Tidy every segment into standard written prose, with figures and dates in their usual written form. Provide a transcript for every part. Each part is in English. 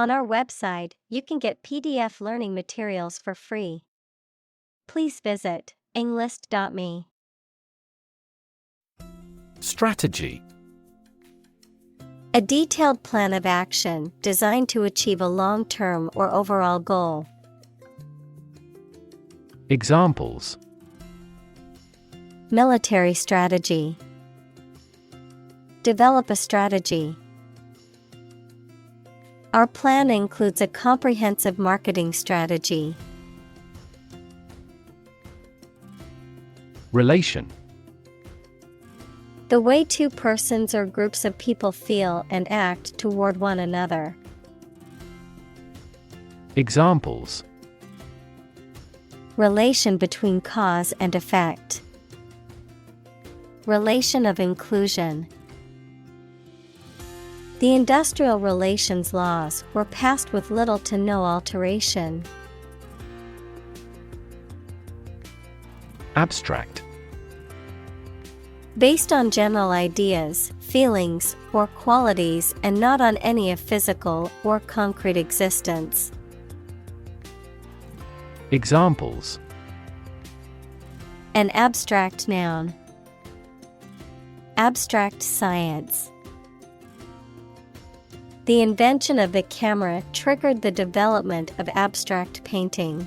On our website, you can get PDF learning materials for free. Please visit englist.me. Strategy. A detailed plan of action designed to achieve a long-term or overall goal. Examples: Military strategy. Develop a strategy. Our plan includes a comprehensive marketing strategy. Relation. The way two persons or groups of people feel and act toward one another. Examples: Relation between cause and effect. Relation of inclusion. The industrial relations laws were passed with little to no alteration. Abstract. Based on general ideas, feelings, or qualities and not on any of physical or concrete existence. Examples: An abstract noun. Abstract science. The invention of the camera triggered the development of abstract painting.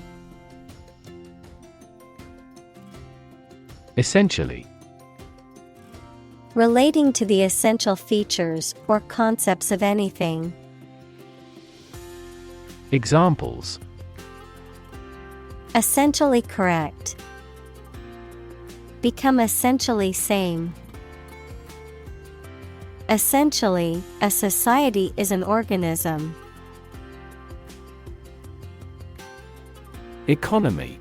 Essentially. Relating to the essential features or concepts of anything. Examples: Essentially correct. Become essentially same. Essentially, a society is an organism. Economy.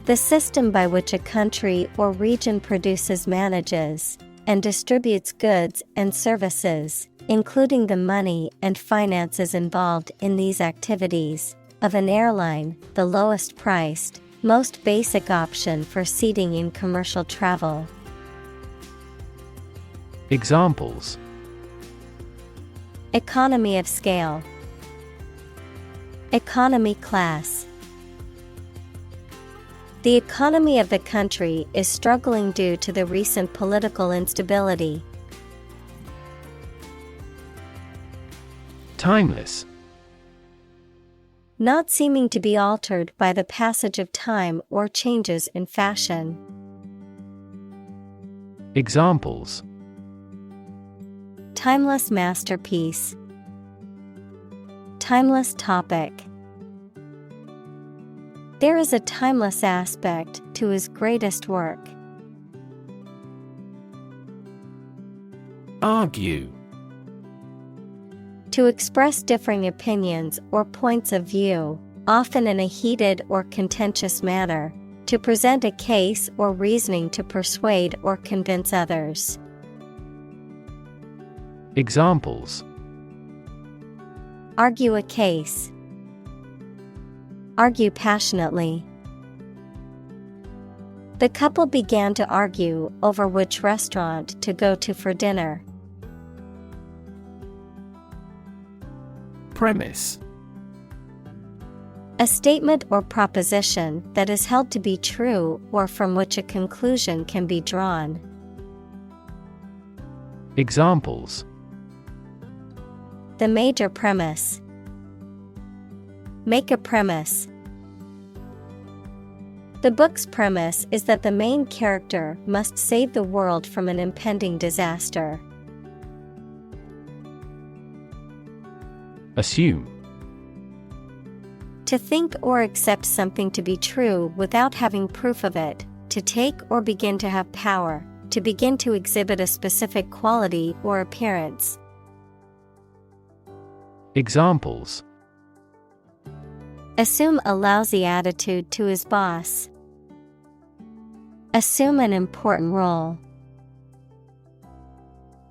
The system by which a country or region produces, manages, and distributes goods and services, including the money and finances involved in these activities, of an airline, the lowest priced, most basic option for seating in commercial travel. Examples: Economy of scale. Economy class. The economy of the country is struggling due to the recent political instability. Timeless. Not seeming to be altered by the passage of time or changes in fashion. Examples: Timeless masterpiece. Timeless topic. There is a timeless aspect to his greatest work. Argue. To express differing opinions or points of view, often in a heated or contentious manner, to present a case or reasoning to persuade or convince others. Examples: Argue a case. Argue passionately. The couple began to argue over which restaurant to go to for dinner. Premise. A statement or proposition that is held to be true or from which a conclusion can be drawn. Examples: The major premise. Make a premise. The book's premise is that the main character must save the world from an impending disaster. Assume. To think or accept something to be true without having proof of it, to take or begin to have power, to begin to exhibit a specific quality or appearance. Examples: Assume a lousy attitude to his boss. Assume an important role.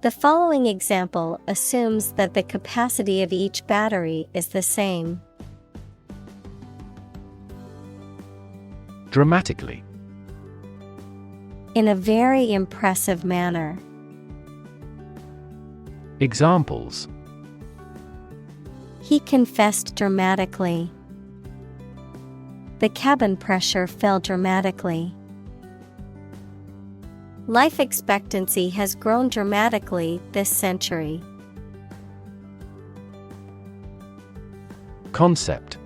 The following example assumes that the capacity of each battery is the same. Dramatically. In a very impressive manner. Examples: He confessed dramatically. The cabin pressure fell dramatically. Life expectancy has grown dramatically this century. Concept.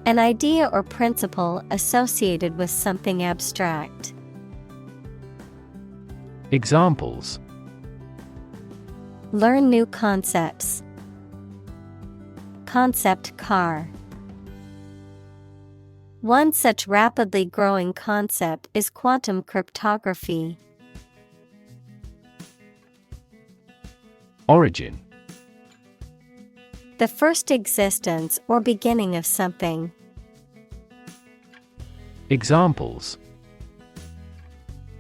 An idea or principle associated with something abstract. Examples. Learn new concepts. Concept car. One such rapidly growing concept is quantum cryptography. Origin. The first existence or beginning of something. Examples.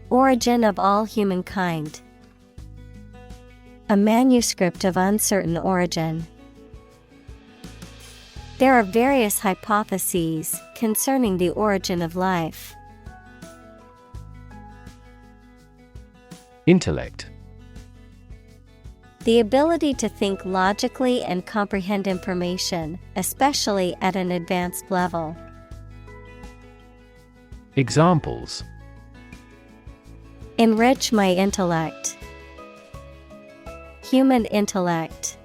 Origin of all humankind. A manuscript of uncertain origin. There are various hypotheses concerning the origin of life. Intellect. The ability to think logically and comprehend information, especially at an advanced level. Examples. Enrich my intellect. Human intellect.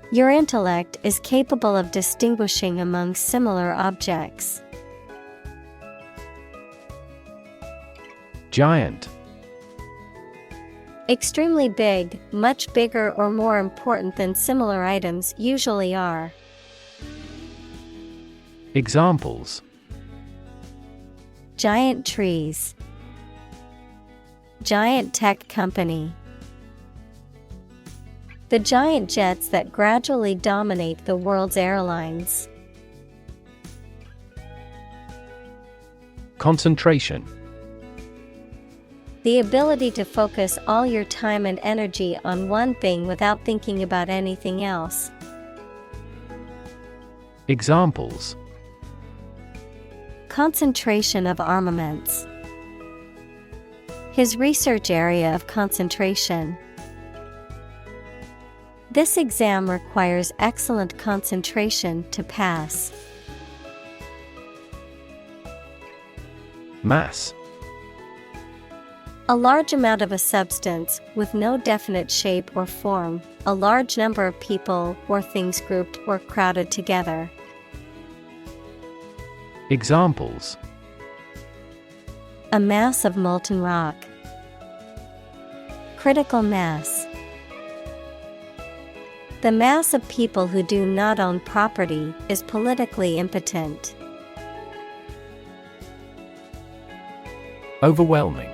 Your intellect is capable of distinguishing among similar objects. Giant. Extremely big, much bigger or more important than similar items usually are. Examples. Giant trees. Giant tech company. The giant jets that gradually dominate the world's airlines. Concentration. The ability to focus all your time and energy on one thing without thinking about anything else. Examples. Concentration of armaments. His research area of concentration. This exam requires excellent concentration to pass. Mass. A large amount of a substance with no definite shape or form, a large number of people or things grouped or crowded together. Examples. A mass of molten rock. Critical mass. The mass of people who do not own property is politically impotent. Overwhelming.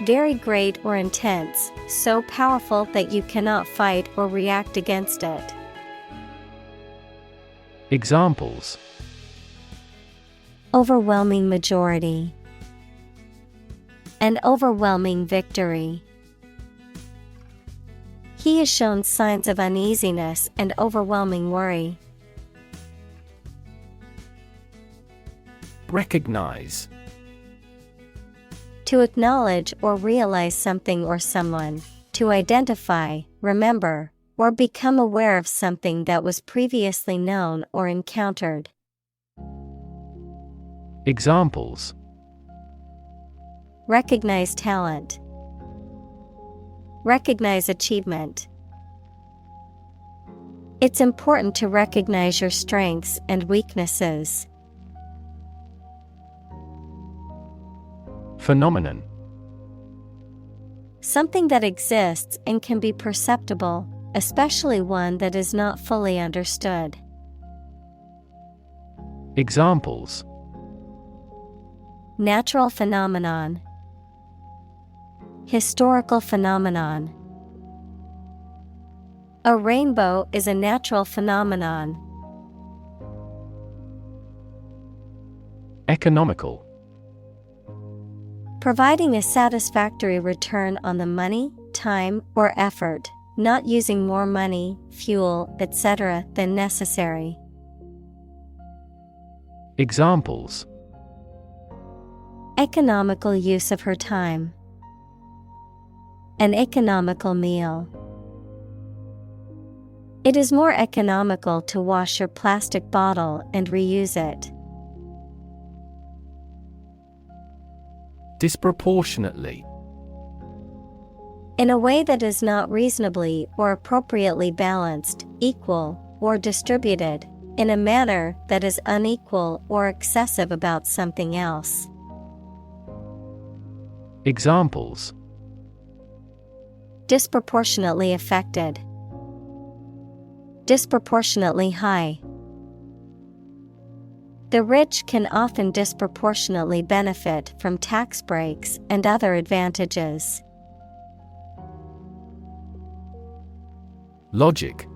Very great or intense, so powerful that you cannot fight or react against it. Examples. Overwhelming majority. An overwhelming victory. He has shown signs of uneasiness and overwhelming worry. Recognize. To acknowledge or realize something or someone. To identify, remember, or become aware of something that was previously known or encountered. Examples. Recognize talent. Recognize achievement. It's important to recognize your strengths and weaknesses. Phenomenon. Something that exists and can be perceptible, especially one that is not fully understood. Examples. Natural phenomenon. Historical phenomenon. A rainbow is a natural phenomenon. Economical. Providing a satisfactory return on the money, time, or effort, not using more money, fuel, etc. than necessary. Examples. Economical use of her time. An economical meal. It is more economical to wash your plastic bottle and reuse it. Disproportionately. In a way that is not reasonably or appropriately balanced, equal, or distributed, in a manner that is unequal or excessive about something else. Examples: disproportionately affected, disproportionately high. The rich can often disproportionately benefit from tax breaks and other advantages. Logic.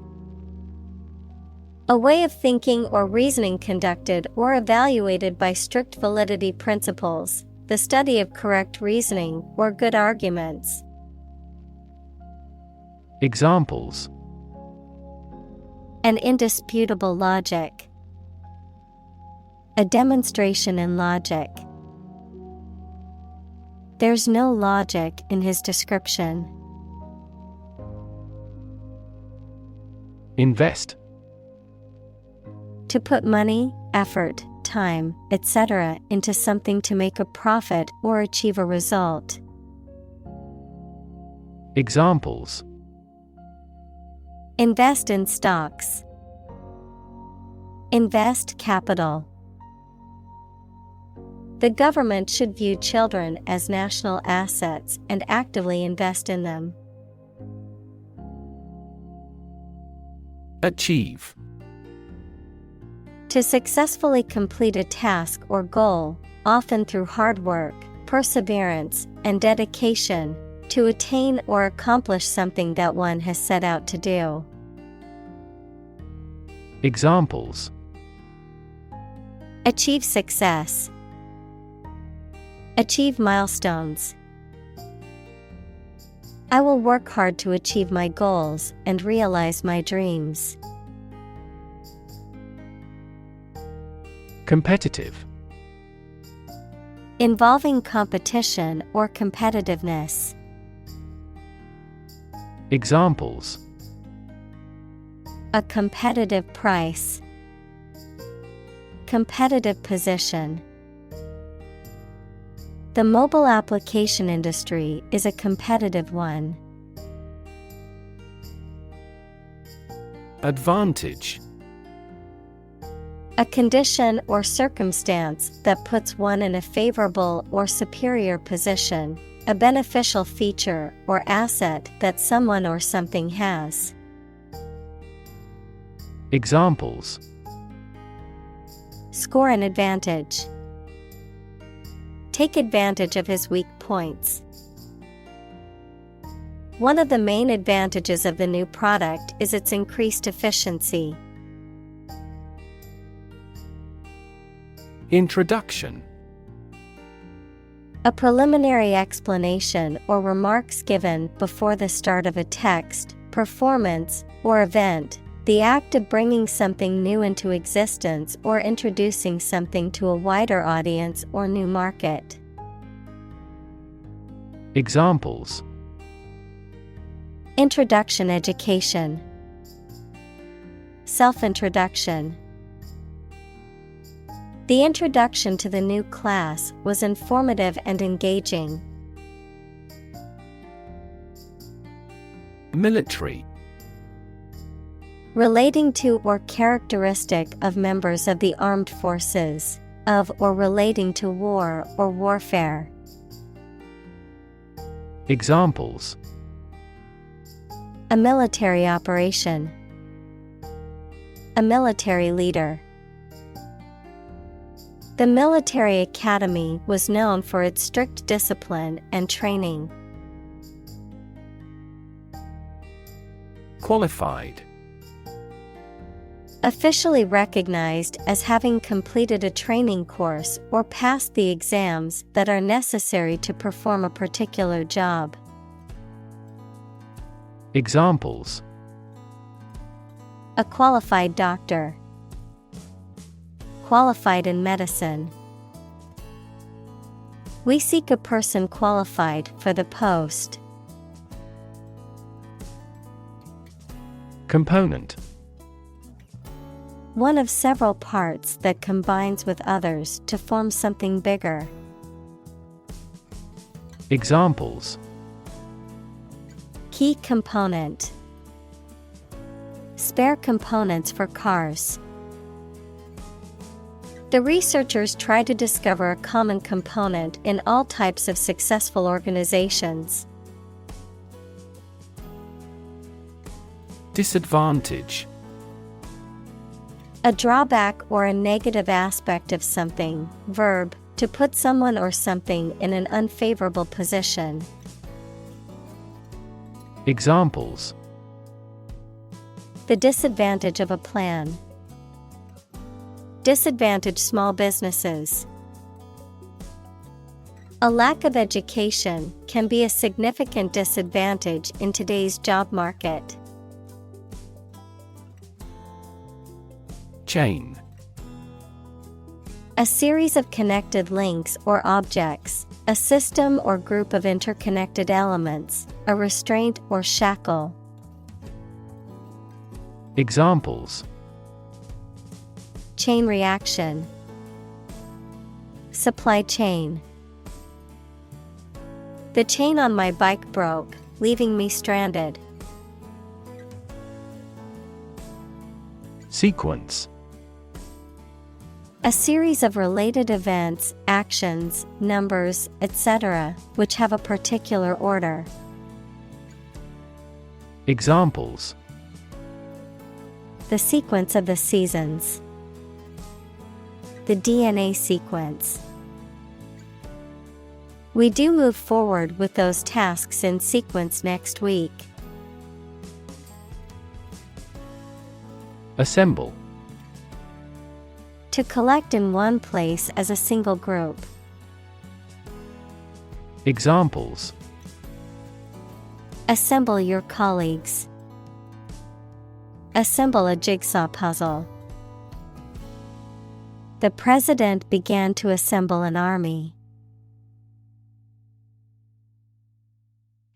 A way of thinking or reasoning conducted or evaluated by strict validity principles, the study of correct reasoning or good arguments. Examples: an indisputable logic, a demonstration in logic. There's no logic in his description. Invest. To put money, effort, time, etc. into something to make a profit or achieve a result. Examples: invest in stocks, invest capital. The government should view children as national assets and actively invest in them. Achieve. To successfully complete a task or goal, often through hard work, perseverance, and dedication, to attain or accomplish something that one has set out to do. Examples: achieve success, achieve milestones. I will work hard to achieve my goals and realize my dreams. Competitive. Involving competition or competitiveness. Examples: a competitive price, competitive position. The mobile application industry is a competitive one. Advantage. A condition or circumstance that puts one in a favorable or superior position, a beneficial feature or asset that someone or something has. Examples: score an advantage, take advantage of his weak points. One of the main advantages of the new product is its increased efficiency. Introduction. A preliminary explanation or remarks given before the start of a text, performance, or event, the act of bringing something new into existence or introducing something to a wider audience or new market. Examples: introduction education, self-introduction. The introduction to the new class was informative and engaging. Military. Relating to or characteristic of members of the armed forces, of or relating to war or warfare. Examples: a military operation, a military leader. The military academy was known for its strict discipline and training. Qualified. Officially recognized as having completed a training course or passed the exams that are necessary to perform a particular job. Examples: a qualified doctor, qualified in medicine. We seek a person qualified for the post. Component. One of several parts that combines with others to form something bigger. Examples. Key component. Spare components for cars. The researchers try to discover a common component in all types of successful organizations. Disadvantage. A drawback or a negative aspect of something. Verb, to put someone or something in an unfavorable position. Examples. The disadvantage of a plan. Disadvantage small businesses. A lack of education can be a significant disadvantage in today's job market. Chain. A series of connected links or objects, a system or group of interconnected elements, a restraint or shackle. Examples. Chain reaction. Supply chain. The chain on my bike broke, leaving me stranded. Sequence. A series of related events, actions, numbers, etc., which have a particular order. Examples. The sequence of the seasons. The DNA sequence. We do move forward with those tasks in sequence next week. Assemble. To collect in one place as a single group. Examples. Assemble your colleagues. Assemble a jigsaw puzzle. The president began to assemble an army.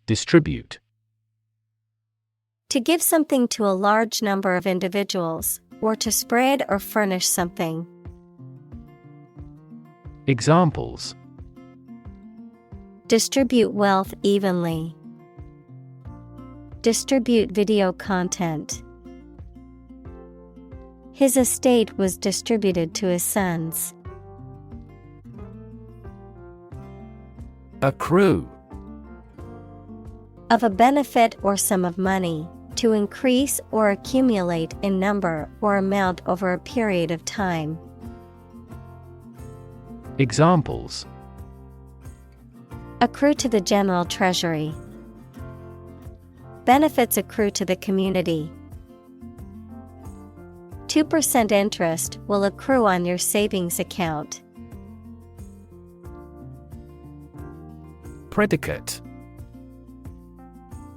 Distribute. To give something to a large number of individuals, or to spread or furnish something. Examples. Distribute wealth evenly. Distribute video content. His estate was distributed to his sons. Accrue. Of a benefit or sum of money, to increase or accumulate in number or amount over a period of time. Examples. Accrue to the general treasury. Benefits accrue to the community. 2% interest will accrue on your savings account. Predicate.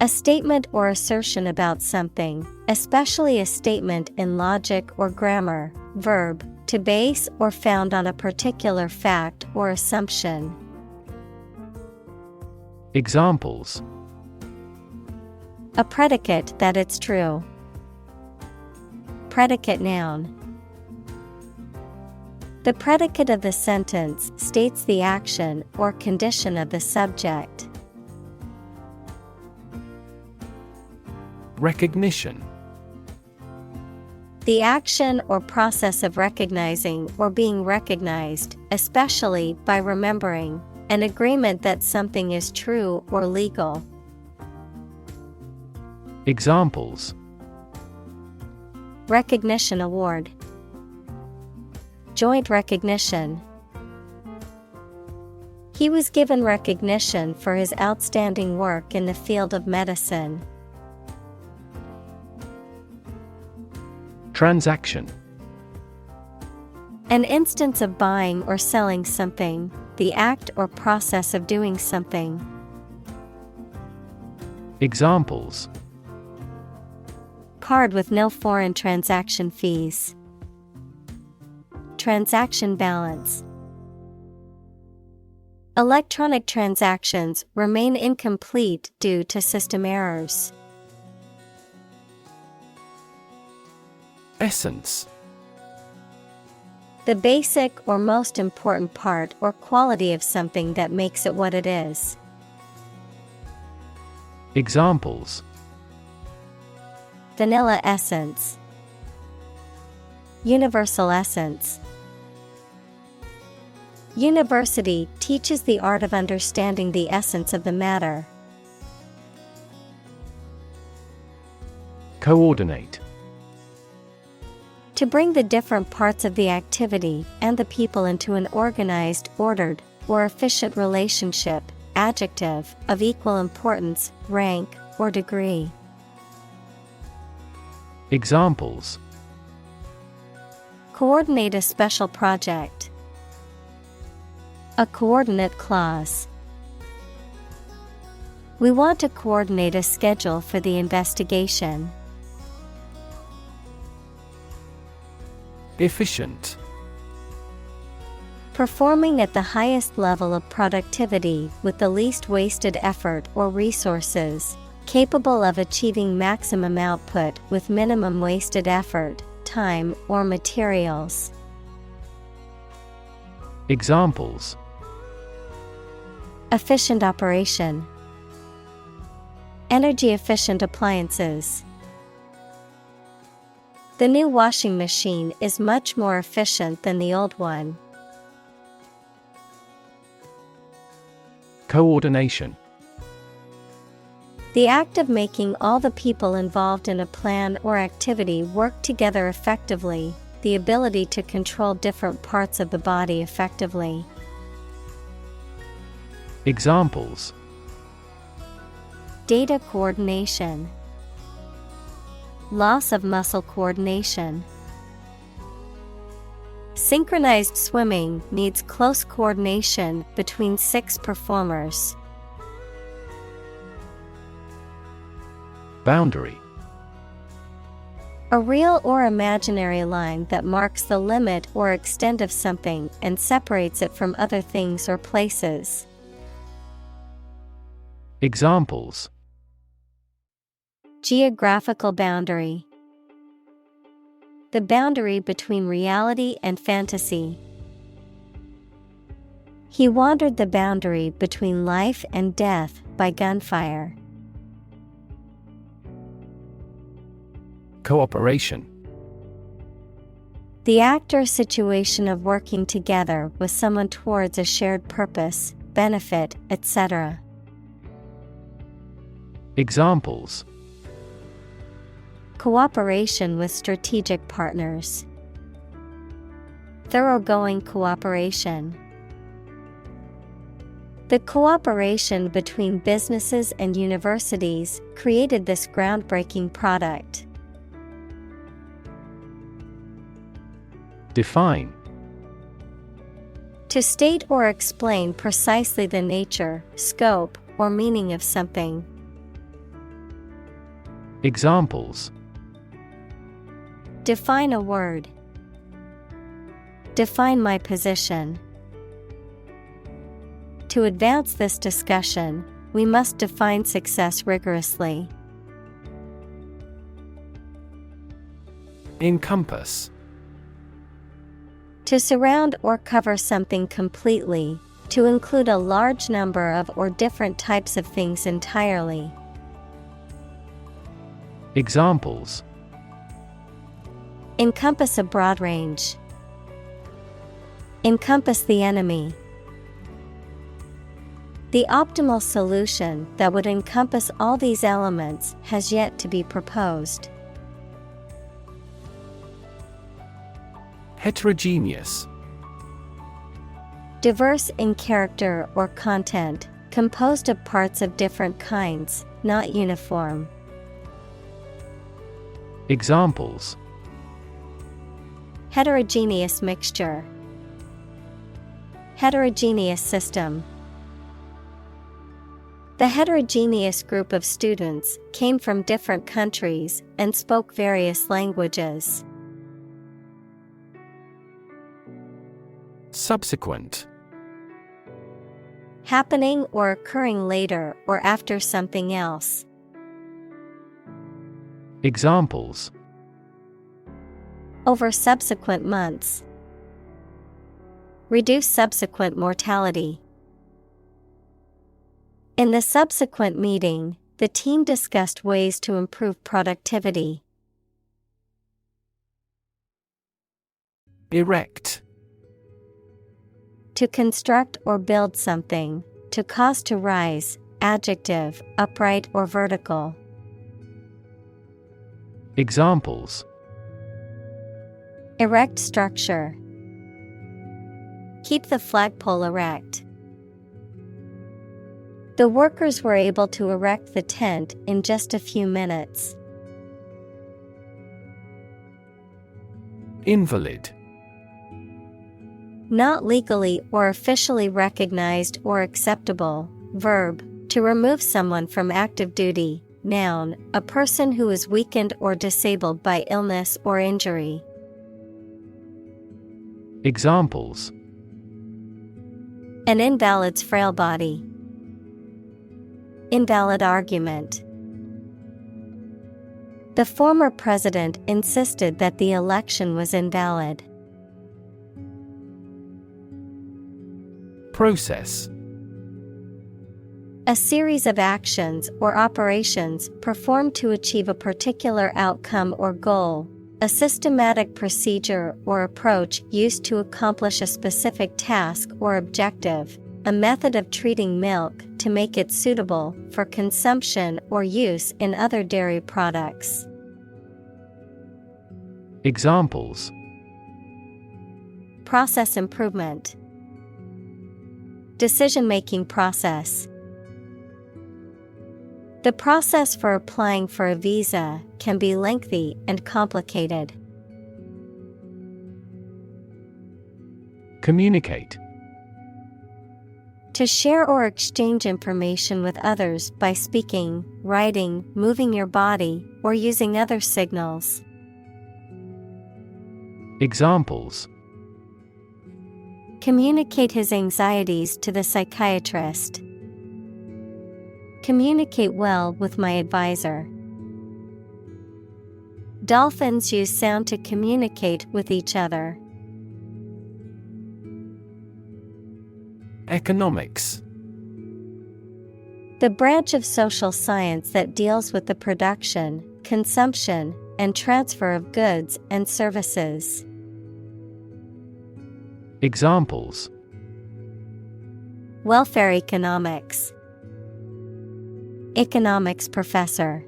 A statement or assertion about something, especially a statement in logic or grammar. Verb, to base or found on a particular fact or assumption. Examples. A predicate that it's true. Predicate noun. The predicate of the sentence states the action or condition of the subject. Recognition. The action or process of recognizing or being recognized, especially by remembering, an agreement that something is true or legal. Examples. Recognition award. Joint recognition. He was given recognition for his outstanding work in the field of medicine. Transaction. An instance of buying or selling something, the act or process of doing something. Examples. Card with no foreign transaction fees. Transaction balance. Electronic transactions remain incomplete due to system errors. Essence. The basic or most important part or quality of something that makes it what it is. Examples: Vanilla essence. Universal essence. University teaches the art of understanding the essence of the matter. Coordinate. To bring the different parts of the activity and the people into an organized, ordered, or efficient relationship. Adjective, of equal importance, rank, or degree. Examples: Coordinate a special project. A coordinate clause. We want to coordinate a schedule for the investigation. Efficient. Performing at the highest level of productivity with the least wasted effort or resources, capable of achieving maximum output with minimum wasted effort, time, or materials. Examples: Efficient operation. Energy efficient appliances. The new washing machine is much more efficient than the old one. Coordination. The act of making all the people involved in a plan or activity work together effectively, the ability to control different parts of the body effectively. Examples: Data coordination. Loss of muscle coordination. Synchronized swimming needs close coordination between 6 performers. Boundary. A real or imaginary line that marks the limit or extent of something and separates it from other things or places. Examples: Geographical boundary. The boundary between reality and fantasy. He wandered the boundary between life and death by gunfire. Cooperation. The act or situation of working together with someone towards a shared purpose, benefit, etc. Examples: Cooperation with strategic partners. Thoroughgoing cooperation. The cooperation between businesses and universities created this groundbreaking product. Define. To state or explain precisely the nature, scope, or meaning of something. Examples: Define a word. Define my position. To advance this discussion, we must define success rigorously. Encompass. To surround or cover something completely, to include a large number of or different types of things entirely. Examples: Encompass a broad range. Encompass the enemy. The optimal solution that would encompass all these elements has yet to be proposed. Heterogeneous. Diverse in character or content, composed of parts of different kinds, not uniform. Examples: Heterogeneous mixture. Heterogeneous system. The heterogeneous group of students came from different countries and spoke various languages. Subsequent. Happening or occurring later or after something else. Examples: over subsequent months. Reduce subsequent mortality. In the subsequent meeting, the team discussed ways to improve productivity. Erect. To construct or build something, to cause to rise, adjective, upright or vertical. Examples: Erect structure. Keep the flagpole erect. The workers were able to erect the tent in just a few minutes. Invalid. Not legally or officially recognized or acceptable. Verb, to remove someone from active duty. Noun, a person who is weakened or disabled by illness or injury. Examples: An invalid's frail body. Invalid argument. The former president insisted that the election was invalid. Process. A series of actions or operations performed to achieve a particular outcome or goal. A systematic procedure or approach used to accomplish a specific task or objective. A method of treating milk to make it suitable for consumption or use in other dairy products. Examples: Process improvement. Decision-making process. The process for applying for a visa can be lengthy and complicated. Communicate. To share or exchange information with others by speaking, writing, moving your body, or using other signals. Examples: Communicate his anxieties to the psychiatrist. Communicate well with my advisor. Dolphins use sound to communicate with each other. Economics. The branch of social science that deals with the production, consumption, and transfer of goods and services. Examples: Welfare economics. Economics professor.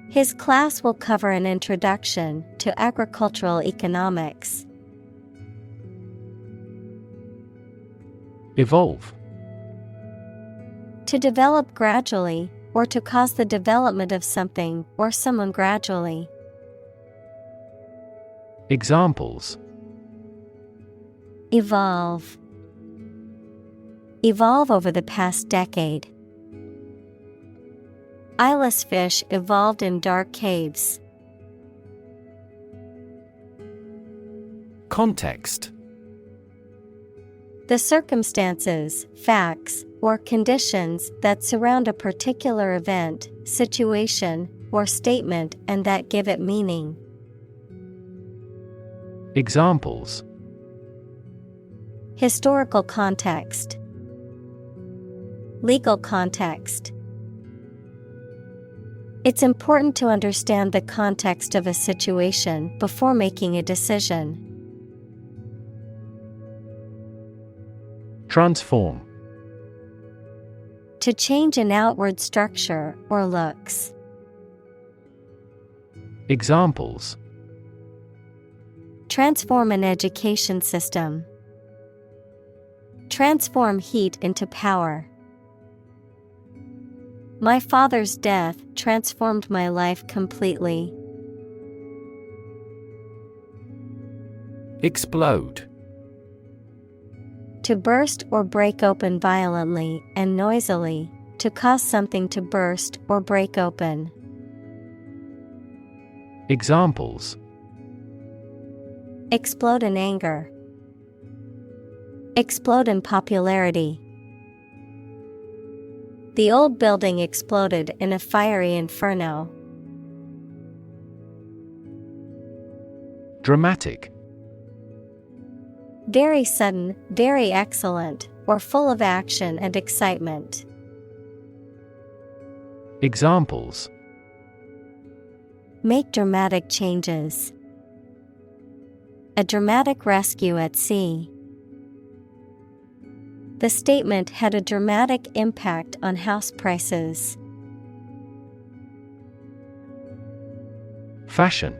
His class will cover an introduction to agricultural economics. Evolve. To develop gradually, or to cause the development of something or someone gradually. Examples: Evolve. Evolve over the past decade. Eyeless fish evolved in dark caves. Context. The circumstances, facts, or conditions that surround a particular event, situation, or statement and that give it meaning. Examples: Historical context. Legal context. It's important to understand the context of a situation before making a decision. Transform. To change an outward structure or looks. Examples: Transform an education system. Transform heat into power. My father's death transformed my life completely. Explode. To burst or break open violently and noisily, to cause something to burst or break open. Examples: Explode in anger. Explode in popularity. The old building exploded in a fiery inferno. Dramatic. Very sudden, very excellent, or full of action and excitement. Examples: Make dramatic changes. A dramatic rescue at sea. The statement had a dramatic impact on house prices. Fashion.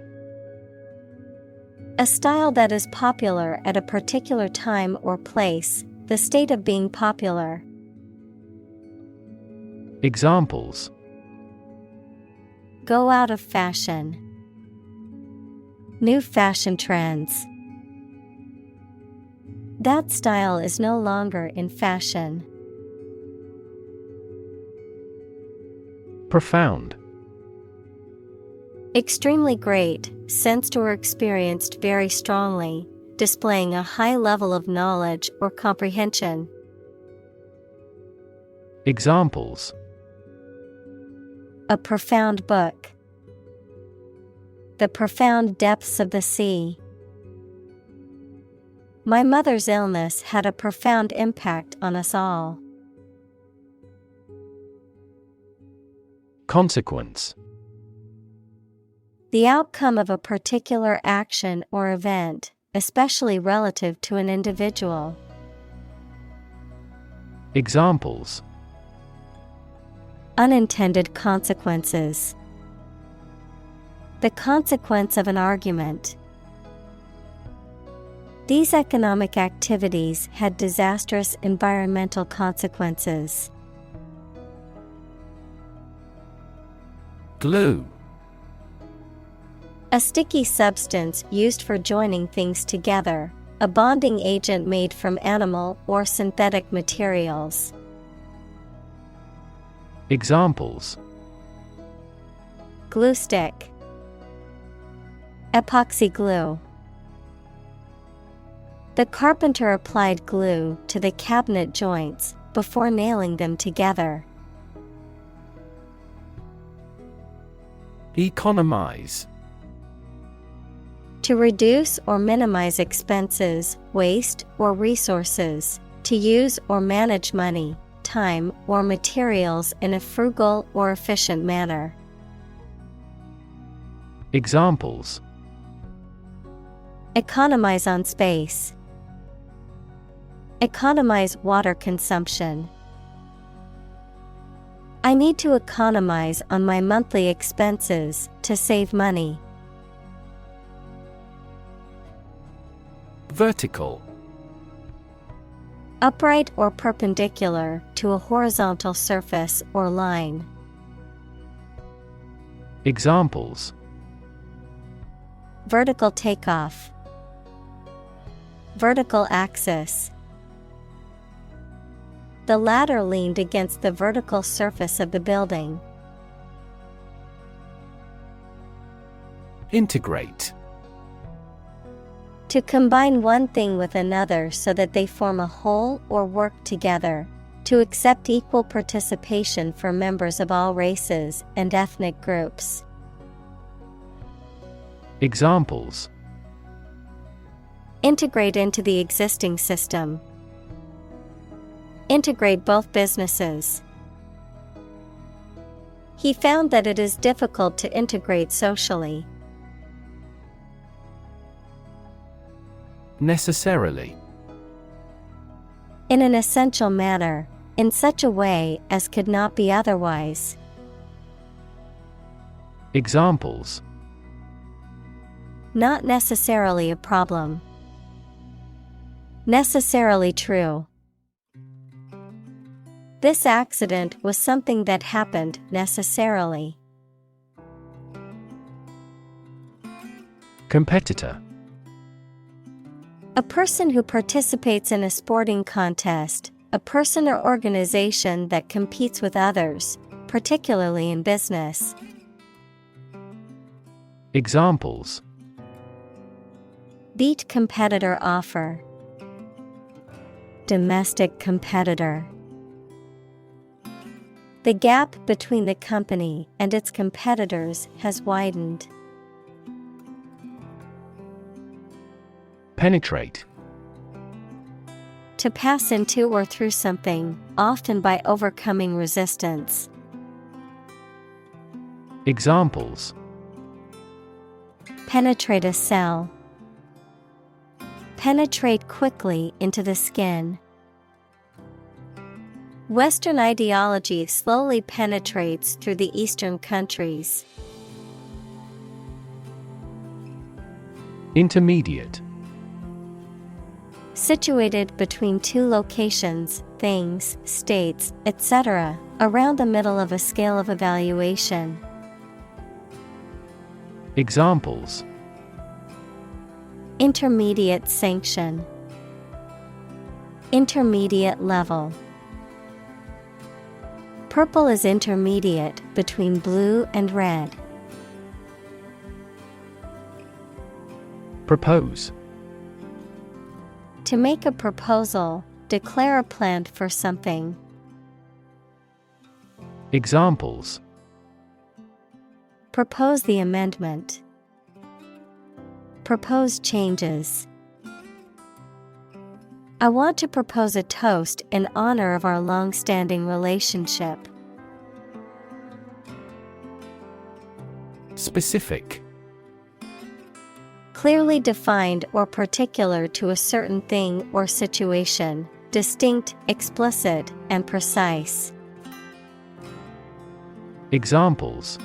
A style that is popular at a particular time or place, the state of being popular. Examples: Go out of fashion. New fashion trends. That style is no longer in fashion. Profound. Extremely great, sensed or experienced very strongly, displaying a high level of knowledge or comprehension. Examples: A profound book. The profound depths of the sea. My mother's illness had a profound impact on us all. Consequence. The outcome of a particular action or event, especially relative to an individual. Examples: Unintended consequences. The consequence of an argument. These economic activities had disastrous environmental consequences. Glue. A sticky substance used for joining things together, a bonding agent made from animal or synthetic materials. Examples: Glue stick. Epoxy glue. The carpenter applied glue to the cabinet joints before nailing them together. Economize. To reduce or minimize expenses, waste, or resources, to use or manage money, time, or materials in a frugal or efficient manner. Examples: Economize on space. Economize water consumption. I need to economize on my monthly expenses to save money. Vertical. Upright or perpendicular to a horizontal surface or line. Examples: Vertical takeoff. Vertical axis. The ladder leaned against the vertical surface of the building. Integrate. To combine one thing with another so that they form a whole or work together. To accept equal participation for members of all races and ethnic groups. Examples: Integrate into the existing system. Integrate both businesses. He found that it is difficult to integrate socially. Necessarily. In an essential manner, in such a way as could not be otherwise. Examples: Not necessarily a problem. Necessarily true. This accident was something that happened necessarily. Competitor. A person who participates in a sporting contest, a person or organization that competes with others, particularly in business. Examples: Beat competitor offer. Domestic competitor. The gap between the company and its competitors has widened. Penetrate. To pass into or through something, often by overcoming resistance. Examples: Penetrate a cell. Penetrate quickly into the skin. Western ideology slowly penetrates through the Eastern countries. Intermediate. Situated between two locations, things, states, etc., around the middle of a scale of evaluation. Examples: Intermediate sanction. Intermediate level. Purple is intermediate between blue and red. Propose. To make a proposal, declare a plan for something. Examples: Propose the amendment. Propose changes. I want to propose a toast in honor of our long-standing relationship. Specific. Clearly defined or particular to a certain thing or situation, distinct, explicit, and precise. Examples: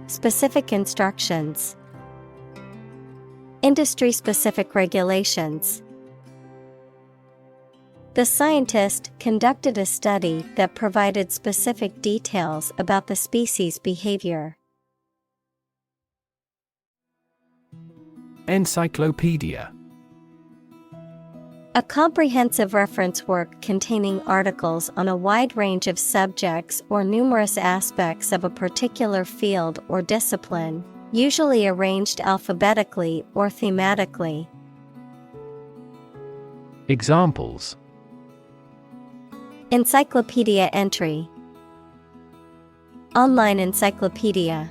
Specific instructions. Industry-specific regulations. The scientist conducted a study that provided specific details about the species' behavior. Encyclopedia. A comprehensive reference work containing articles on a wide range of subjects or numerous aspects of a particular field or discipline, usually arranged alphabetically or thematically. Examples: Encyclopedia entry. Online encyclopedia.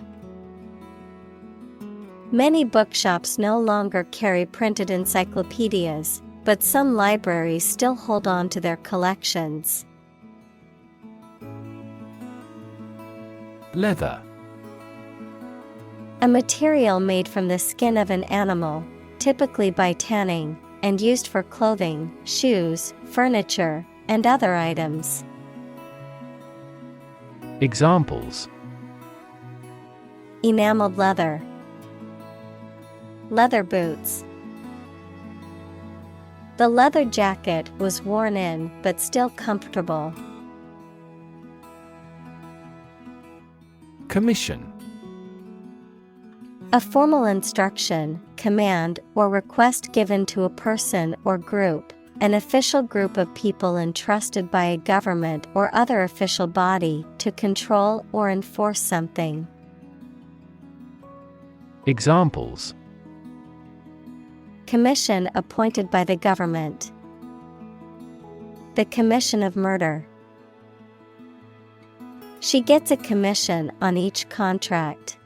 Many bookshops no longer carry printed encyclopedias, but some libraries still hold on to their collections. Leather. A material made from the skin of an animal, typically by tanning, and used for clothing, shoes, furniture, and other items. Examples: Enameled leather. Leather boots. The leather jacket was worn in but still comfortable. Commission. A formal instruction, command, or request given to a person or group, an official group of people entrusted by a government or other official body to control or enforce something. Examples: Commission appointed by the government. The commission of murder. She gets a commission on each contract.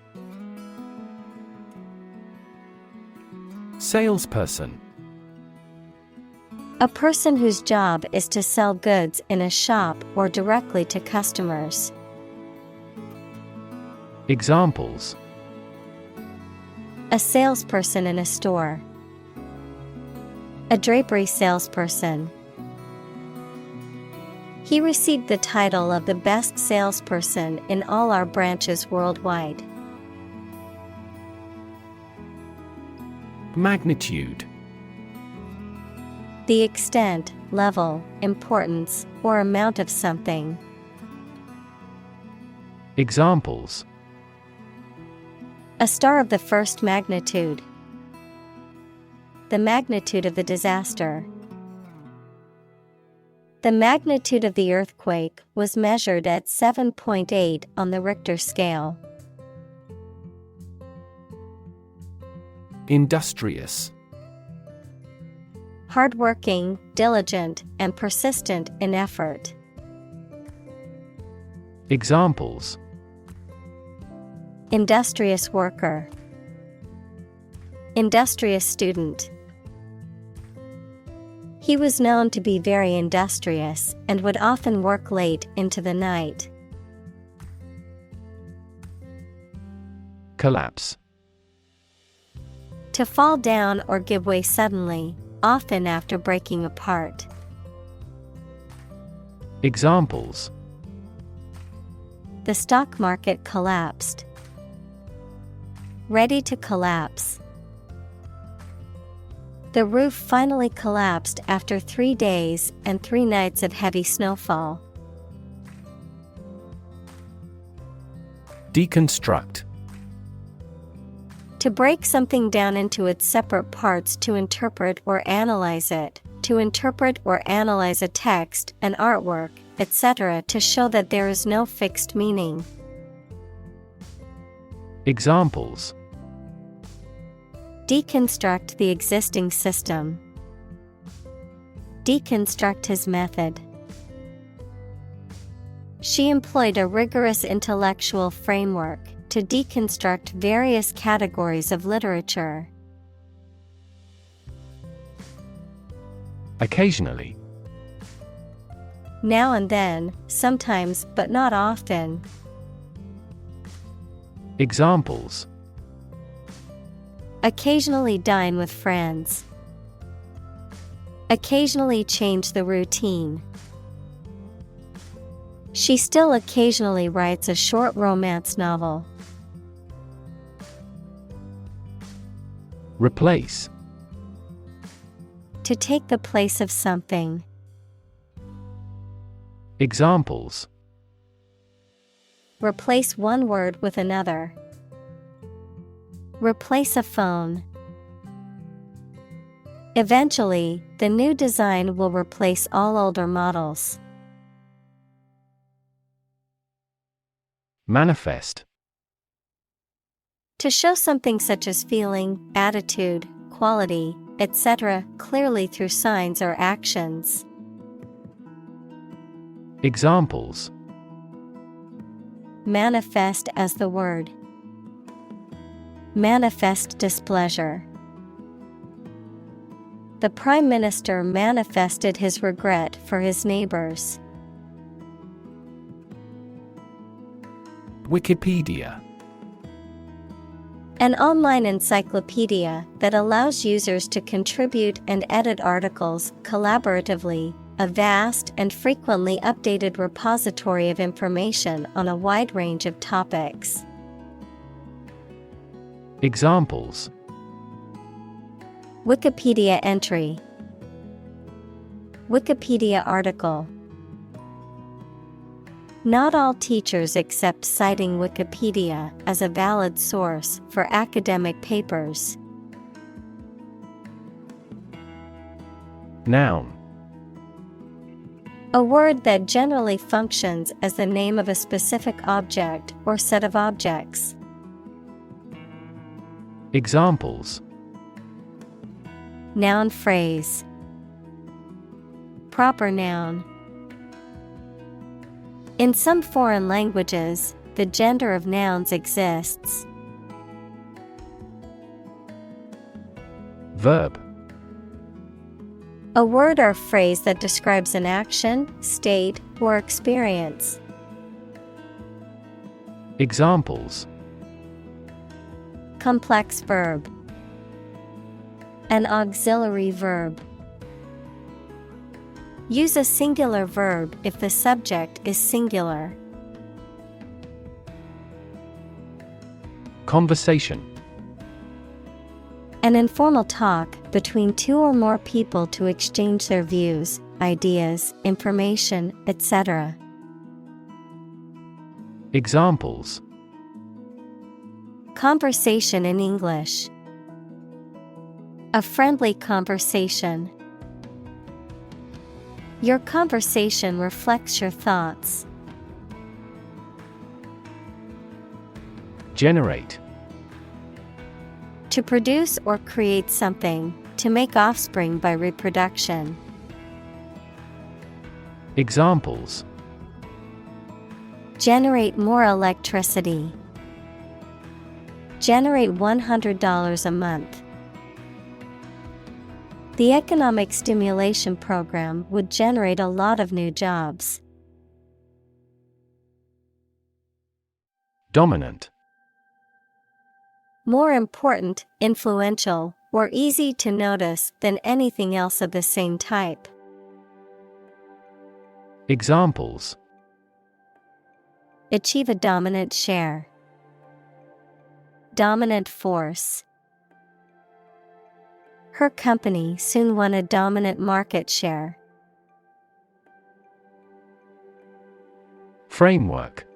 Salesperson. A person whose job is to sell goods in a shop or directly to customers. Examples: A salesperson in a store. A drapery salesperson. He received the title of the best salesperson in all our branches worldwide. Magnitude. The extent, level, importance, or amount of something. Examples: A star of the first magnitude. The magnitude of the disaster. The magnitude of the earthquake was measured at 7.8 on the Richter scale. Industrious. Hardworking, diligent, and persistent in effort. Examples: Industrious worker. Industrious student. He was known to be very industrious and would often work late into the night. Collapse. To fall down or give way suddenly, often after breaking apart. Examples: The stock market collapsed. Ready to collapse. The roof finally collapsed after 3 days and 3 nights of heavy snowfall. Deconstruct. To break something down into its separate parts to interpret or analyze it, to interpret or analyze a text, an artwork, etc. to show that there is no fixed meaning. Examples: Deconstruct the existing system. Deconstruct his method. She employed a rigorous intellectual framework to deconstruct various categories of literature. Occasionally. Now and then, sometimes but not often. Examples: Occasionally dine with friends. Occasionally change the routine. She still occasionally writes a short romance novel. Replace. To take the place of something. Examples: Replace one word with another. Replace a phone. Eventually, the new design will replace all older models. Manifest. To show something such as feeling, attitude, quality, etc., clearly through signs or actions. Examples: Manifest as the word. Manifest displeasure. The Prime Minister manifested his regret for his neighbors. Wikipedia. An online encyclopedia that allows users to contribute and edit articles collaboratively, a vast and frequently updated repository of information on a wide range of topics. Examples: Wikipedia entry. Wikipedia article. Not all teachers accept citing Wikipedia as a valid source for academic papers. Noun. A word that generally functions as the name of a specific object or set of objects. Examples: Noun phrase. Proper noun. In some foreign languages, the gender of nouns exists. Verb. A word or phrase that describes an action, state, or experience. Examples: Complex verb. An auxiliary verb. Use a singular verb if the subject is singular. Conversation. An informal talk between two or more people to exchange their views, ideas, information, etc. Examples: Conversation in English. A friendly conversation. Your conversation reflects your thoughts. Generate. To produce or create something, to make offspring by reproduction. Examples: Generate more electricity. Generate $100 a month. The economic stimulation program would generate a lot of new jobs. Dominant. More important, influential, or easy to notice than anything else of the same type. Examples: Achieve a dominant share. Dominant force. Her company soon won a dominant market share. Framework.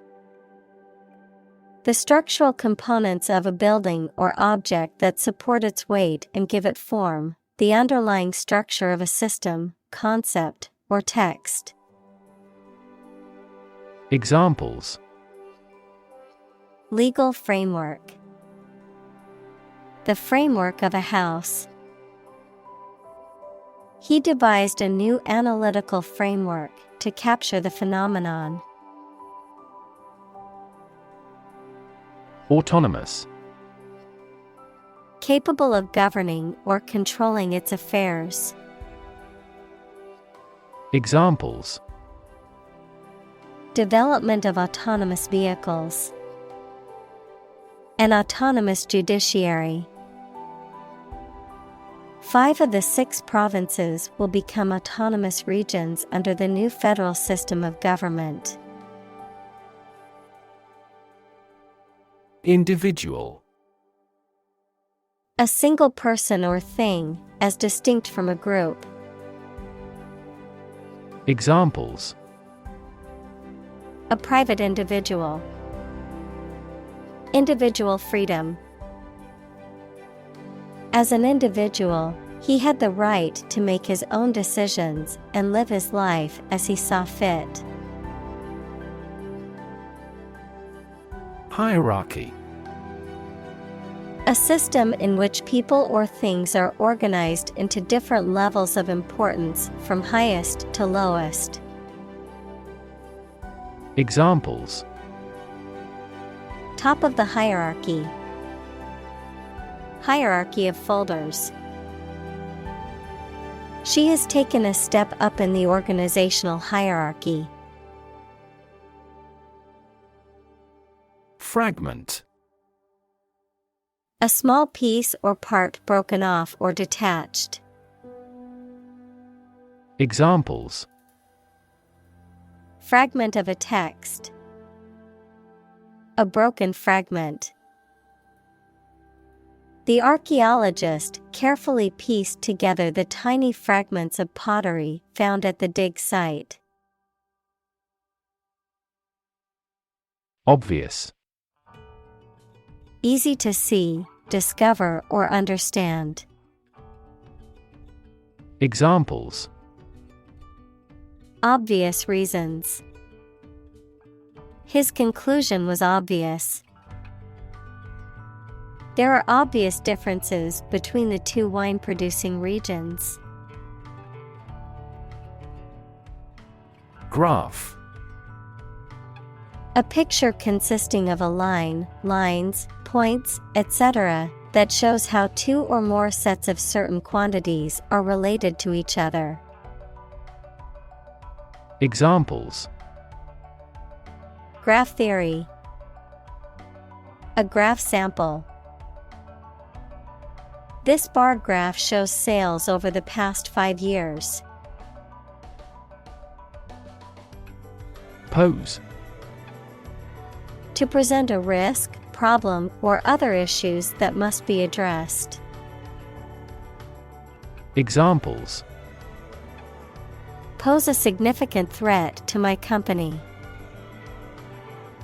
The structural components of a building or object that support its weight and give it form, the underlying structure of a system, concept, or text. Examples: Legal framework. The framework of a house. He devised a new analytical framework to capture the phenomenon. Autonomous. Capable of governing or controlling its affairs. Examples: Development of autonomous vehicles. An autonomous judiciary. 5 of the 6 provinces will become autonomous regions under the new federal system of government. Individual. A single person or thing, as distinct from a group. Examples: A private individual. Individual freedom. As an individual, he had the right to make his own decisions and live his life as he saw fit. Hierarchy. A system in which people or things are organized into different levels of importance from highest to lowest. Examples: Top of the hierarchy. Hierarchy of folders. She has taken a step up in the organizational hierarchy. Fragment. A small piece or part broken off or detached. Examples: Fragment of a text. A broken fragment. The archaeologist carefully pieced together the tiny fragments of pottery found at the dig site. Obvious. Easy to see, discover, or understand. Examples: Obvious reasons. His conclusion was obvious. There are obvious differences between the 2 wine-producing regions. Graph. A picture consisting of a line, lines, points, etc., that shows how 2 or more sets of certain quantities are related to each other. Examples: Graph theory. A graph sample. This bar graph shows sales over the past 5 years. Pose. To present a risk, problem, or other issues that must be addressed. Examples: Pose a significant threat to my company.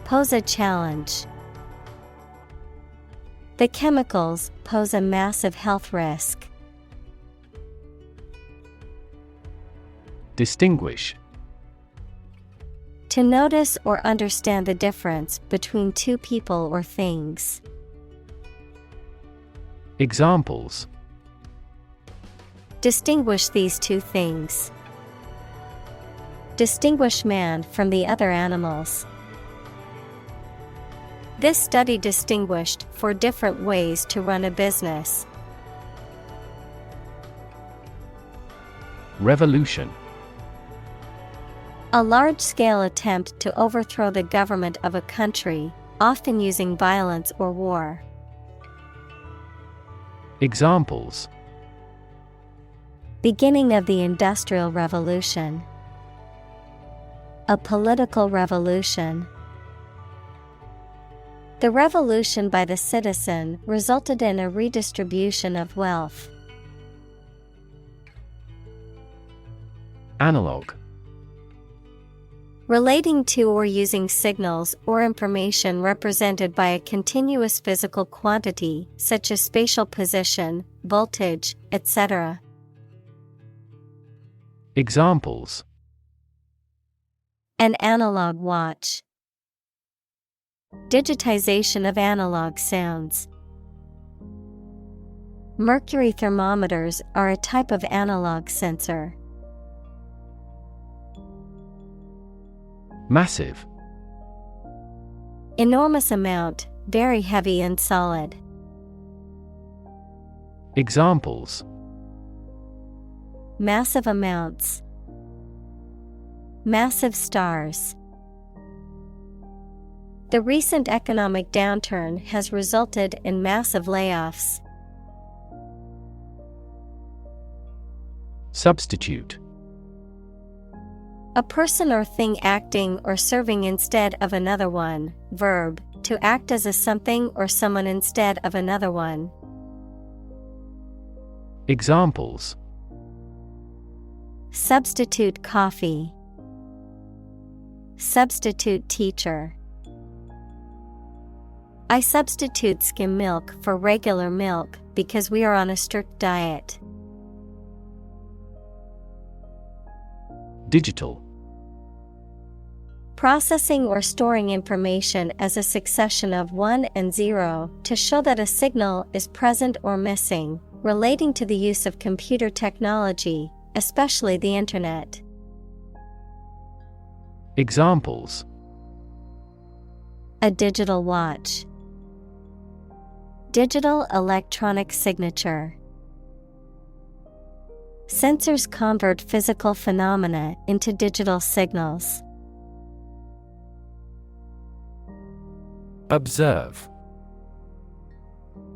Pose a challenge. The chemicals pose a massive health risk. Distinguish. To notice or understand the difference between 2 people or things. Examples: Distinguish these 2 things. Distinguish man from the other animals. This study distinguished 4 different ways to run a business. Revolution. A large-scale attempt to overthrow the government of a country, often using violence or war. Examples: Beginning of the Industrial Revolution. A political revolution. The revolution by the citizen resulted in a redistribution of wealth. Analog. Relating to or using signals or information represented by a continuous physical quantity, such as spatial position, voltage, etc. Examples: An analog watch. Digitization of analog sounds. Mercury thermometers are a type of analog sensor. Massive. Enormous amount, very heavy and solid. Examples: Massive amounts. Massive stars. The recent economic downturn has resulted in massive layoffs. Substitute. A person or thing acting or serving instead of another one. Verb, to act as a something or someone instead of another one. Examples: Substitute coffee. Substitute teacher. I substitute skim milk for regular milk because we are on a strict diet. Digital. Processing or storing information as a succession of 1 and 0 to show that a signal is present or missing, relating to the use of computer technology, especially the Internet. Examples: A digital watch. Digital electronic signature. Sensors convert physical phenomena into digital signals. Observe.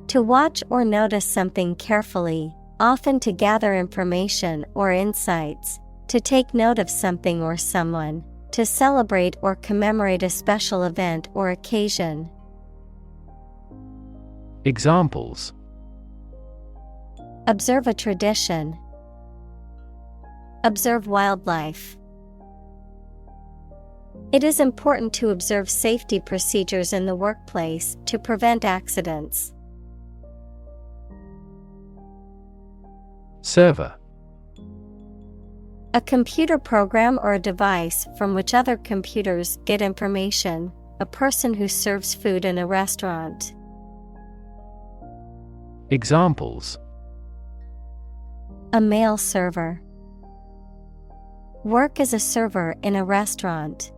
To watch or notice something carefully, often to gather information or insights, to take note of something or someone, to celebrate or commemorate a special event or occasion. Examples: Observe a tradition. Observe wildlife. It is important to observe safety procedures in the workplace to prevent accidents. Server. A computer program or a device from which other computers get information, a person who serves food in a restaurant. Examples: A mail server. Work as a server in a restaurant.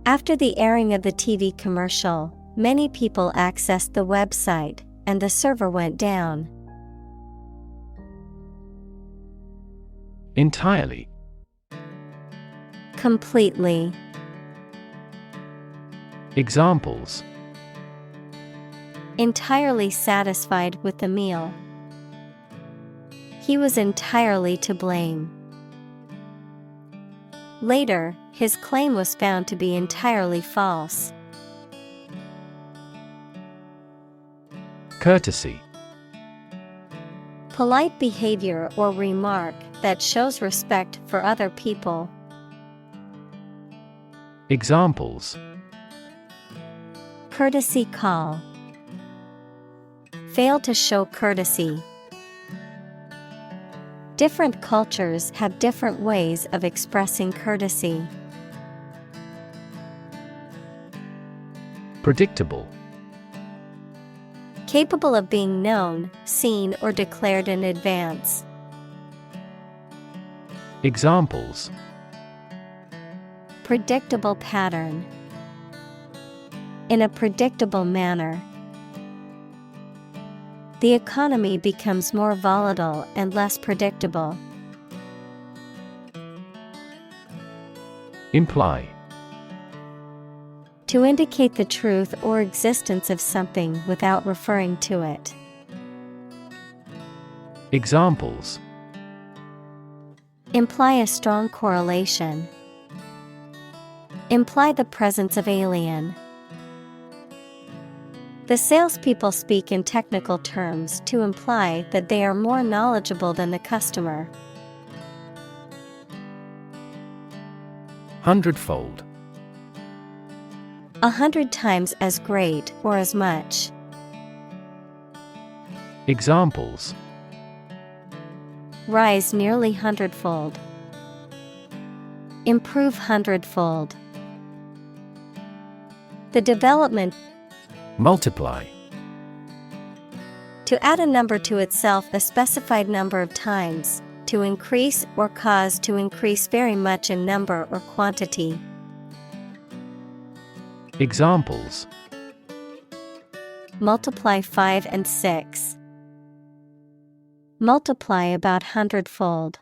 After the airing of the TV commercial, many people accessed the website, and the server went down. Entirely. Completely. Examples: Entirely satisfied with the meal. He was entirely to blame. Later, his claim was found to be entirely false. Courtesy. Polite behavior or remark that shows respect for other people. Examples: Courtesy call. Fail to show courtesy. Different cultures have different ways of expressing courtesy. Predictable. Capable of being known, seen, or declared in advance. Examples: Predictable pattern. In a predictable manner. The economy becomes more volatile and less predictable. Imply. To indicate the truth or existence of something without referring to it. Examples. Imply a strong correlation. Imply the presence of alien. The salespeople speak in technical terms to imply that they are more knowledgeable than the customer. Hundredfold. 100 times as great or as much. Examples. Rise nearly hundredfold. Improve hundredfold. The development. Multiply. To add a number to itself a specified number of times, to increase or cause to increase very much in number or quantity. Examples. Multiply 5 and 6. Multiply about hundredfold.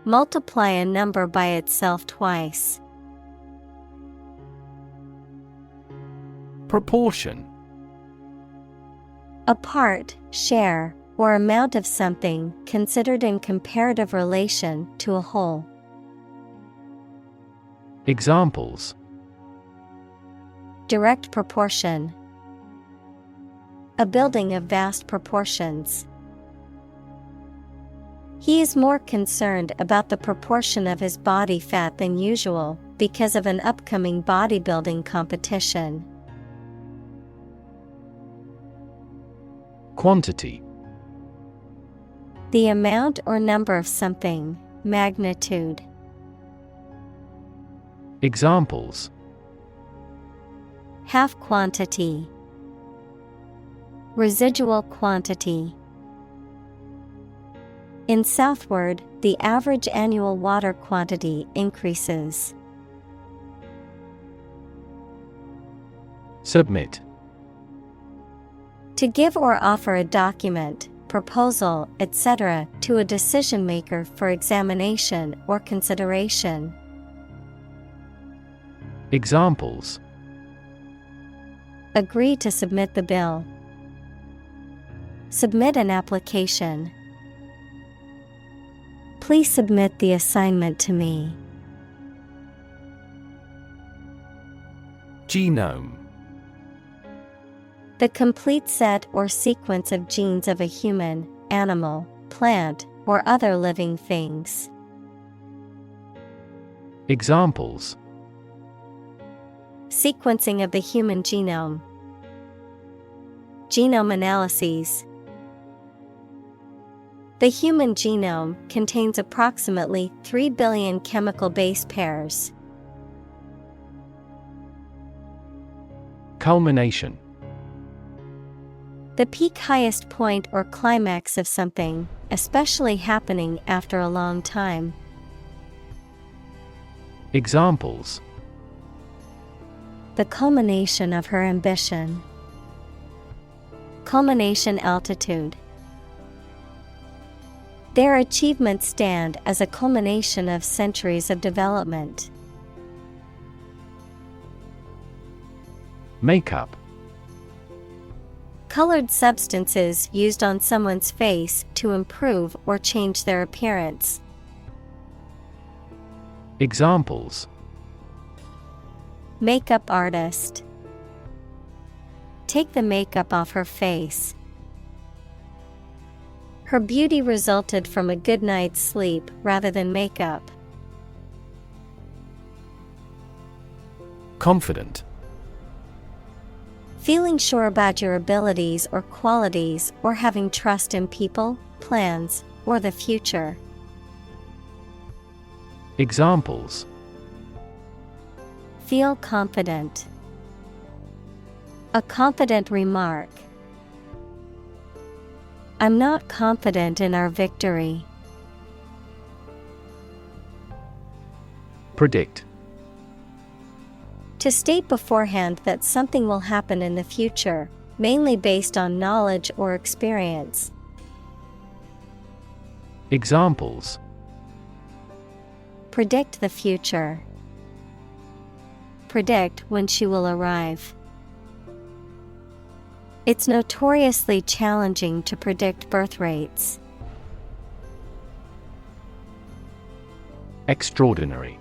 Multiply a number by itself twice. Proportion. A part, share, or amount of something considered in comparative relation to a whole. Examples. Direct proportion. A building of vast proportions. He is more concerned about the proportion of his body fat than usual because of an upcoming bodybuilding competition. Quantity. The amount or number of something, magnitude. Examples. Half quantity. Residual quantity. In southward, the average annual water quantity increases. Submit. To give or offer a document, proposal, etc. to a decision maker for examination or consideration. Examples. Agree to submit the bill. Submit an application. Please submit the assignment to me. Genome. The complete set or sequence of genes of a human, animal, plant, or other living things. Examples. Sequencing of the human genome. Genome analyses. The human genome contains approximately 3 billion chemical base pairs. Culmination. The peak, highest point or climax of something, especially happening after a long time. Examples. The culmination of her ambition. Culmination altitude. Their achievements stand as a culmination of centuries of development. Makeup. Colored substances used on someone's face to improve or change their appearance. Examples. Makeup artist. Take the makeup off her face. Her beauty resulted from a good night's sleep rather than makeup. Confident. Feeling sure about your abilities or qualities, or having trust in people, plans, or the future. Examples. Feel confident. A confident remark. I'm not confident in our victory. Predict. To state beforehand that something will happen in the future, mainly based on knowledge or experience. Examples: Predict the future. Predict when she will arrive. It's notoriously challenging to predict birth rates. Extraordinary.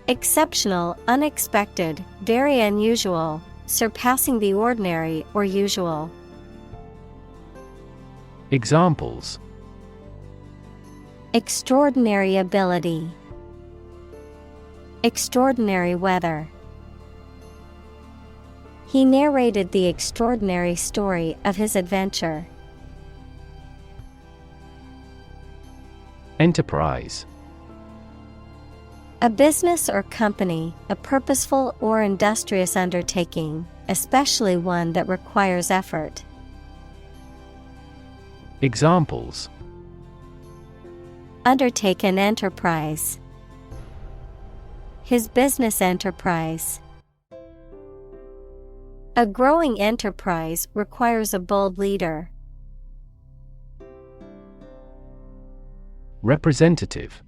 Exceptional, unexpected, very unusual, surpassing the ordinary or usual. Examples: Extraordinary ability. Extraordinary weather. He narrated the extraordinary story of his adventure. Enterprise. A business or company, a purposeful or industrious undertaking, especially one that requires effort. Examples: Undertake an enterprise. His business enterprise. A growing enterprise requires a bold leader. Representative.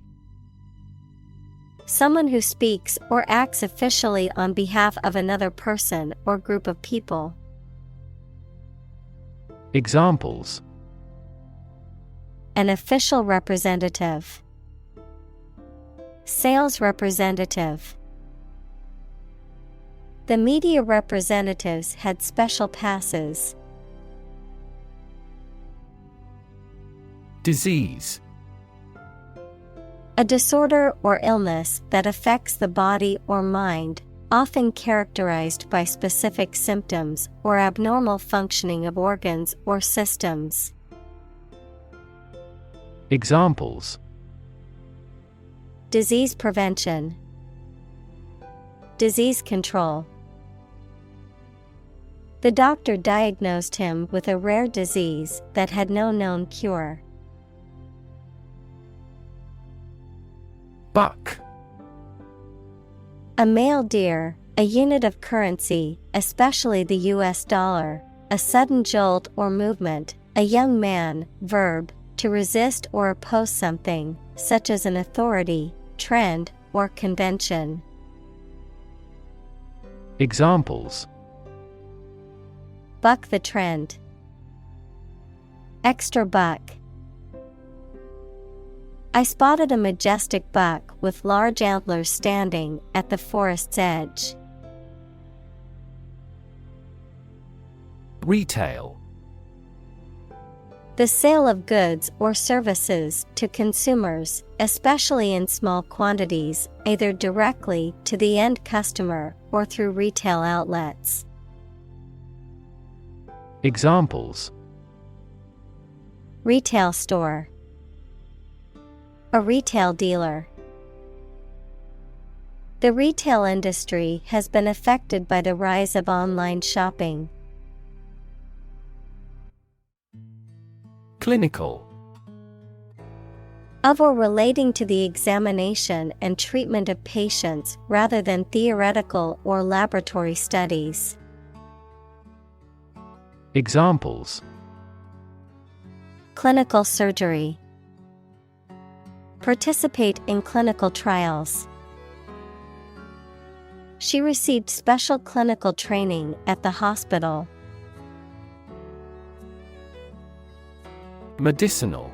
Someone who speaks or acts officially on behalf of another person or group of people. Examples: An official representative. Sales representative. The media representatives had special passes. Disease. A disorder or illness that affects the body or mind, often characterized by specific symptoms or abnormal functioning of organs or systems. Examples: Disease prevention. Disease control. The doctor diagnosed him with a rare disease that had no known cure. Buck. A male deer, a unit of currency, especially the US dollar, a sudden jolt or movement, a young man, verb, to resist or oppose something, such as an authority, trend, or convention. Examples: Buck the trend. Extra buck. I spotted a majestic buck with large antlers standing at the forest's edge. Retail. The sale of goods or services to consumers, especially in small quantities, either directly to the end customer or through retail outlets. Examples: Retail store. A retail dealer. The retail industry has been affected by the rise of online shopping. Clinical. Of or relating to the examination and treatment of patients rather than theoretical or laboratory studies. Examples: Clinical surgery. Participate in clinical trials. She received special clinical training at the hospital. Medicinal.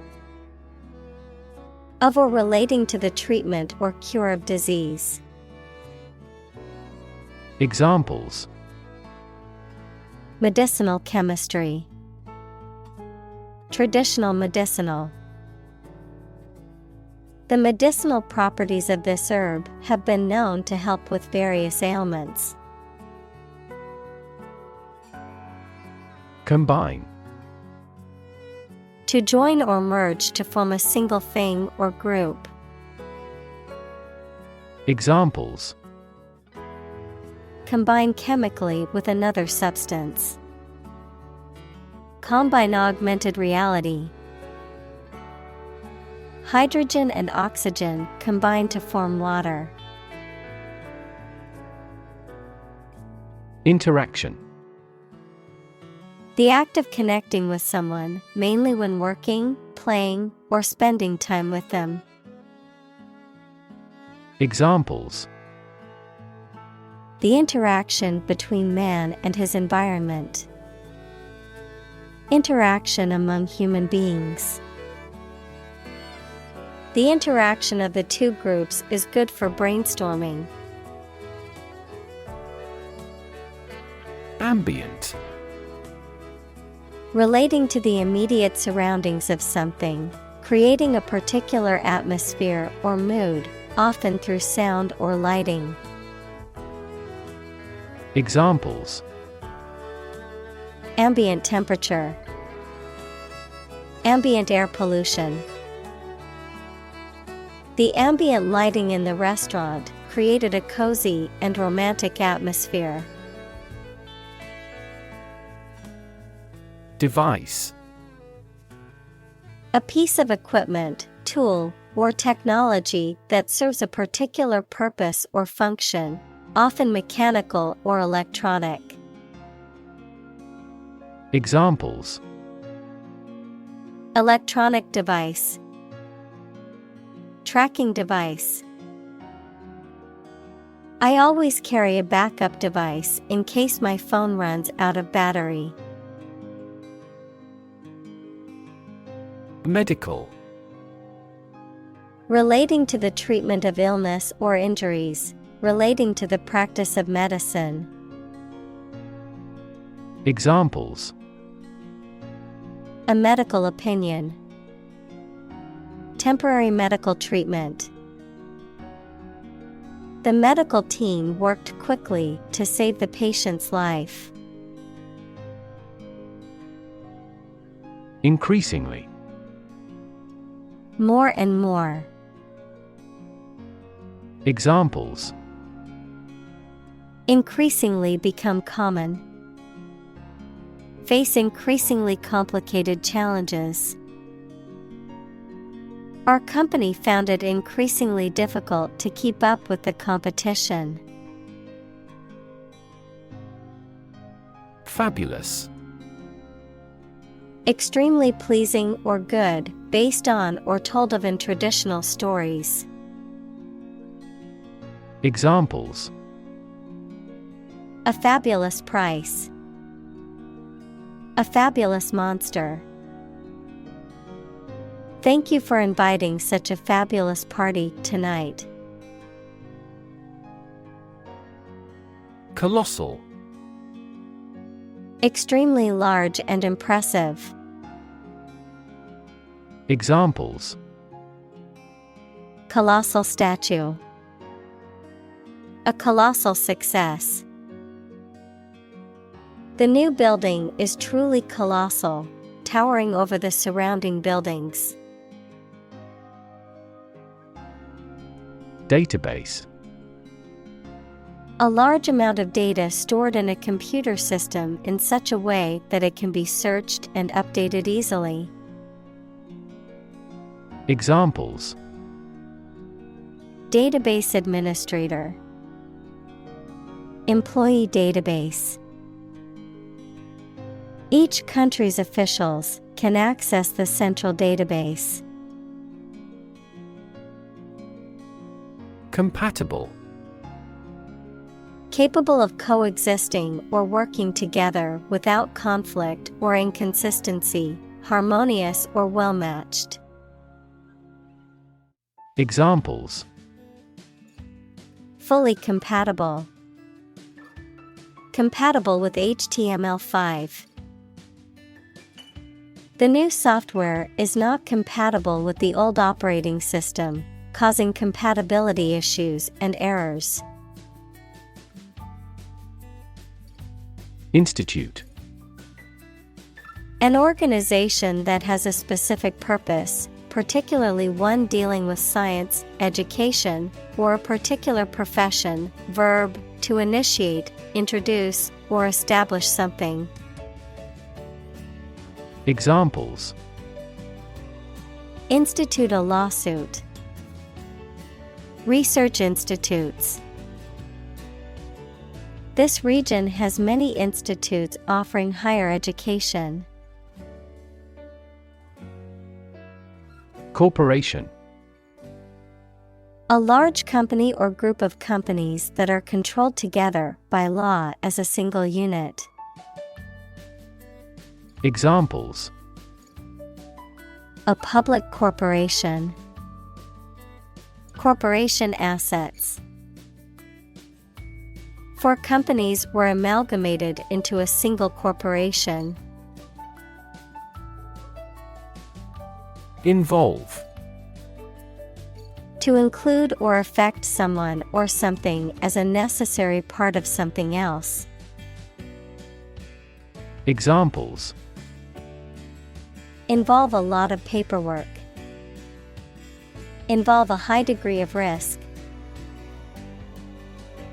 Of or relating to the treatment or cure of disease. Examples: Medicinal chemistry. Traditional medicinal. The medicinal properties of this herb have been known to help with various ailments. Combine. To join or merge to form a single thing or group. Examples: Combine chemically with another substance. Combine augmented reality. Hydrogen and oxygen combine to form water. Interaction. The act of connecting with someone, mainly when working, playing, or spending time with them. Examples: The interaction between man and his environment. Interaction among human beings. The interaction of the two groups is good for brainstorming. Ambient. Relating to the immediate surroundings of something, creating a particular atmosphere or mood, often through sound or lighting. Examples: Ambient temperature. Ambient air pollution. The ambient lighting in the restaurant created a cozy and romantic atmosphere. Device. A piece of equipment, tool, or technology that serves a particular purpose or function, often mechanical or electronic. Examples: Electronic device. Tracking device. I always carry a backup device in case my phone runs out of battery. Medical. Relating to the treatment of illness or injuries, relating to the practice of medicine. Examples: A medical opinion. Temporary medical treatment. The medical team worked quickly to save the patient's life. Increasingly. More and more. Examples: Increasingly become common. Face increasingly complicated challenges. Our company found it increasingly difficult to keep up with the competition. Fabulous. Extremely pleasing or good, based on or told of in traditional stories. Examples: A fabulous price. A fabulous monster. Thank you for inviting such a fabulous party tonight. Colossal. Extremely large and impressive. Examples: Colossal statue. A colossal success. The new building is truly colossal, towering over the surrounding buildings. Database. A large amount of data stored in a computer system in such a way that it can be searched and updated easily. Examples: Database administrator. Employee database. Each country's officials can access the central database. Compatible. Capable of coexisting or working together without conflict or inconsistency, harmonious or well-matched. Examples: Fully compatible. Compatible with HTML5. The new software is not compatible with the old operating system, causing compatibility issues and errors. Institute. An organization that has a specific purpose, particularly one dealing with science, education, or a particular profession. Verb, to initiate, introduce, or establish something. Examples: Institute a lawsuit. Research institutes. This region has many institutes offering higher education. Corporation. A large company or group of companies that are controlled together by law as a single unit. Examples: A public corporation. Corporation assets. 4 companies were amalgamated into a single corporation. Involve. To include or affect someone or something as a necessary part of something else. Examples: Involve a lot of paperwork. Involve a high degree of risk.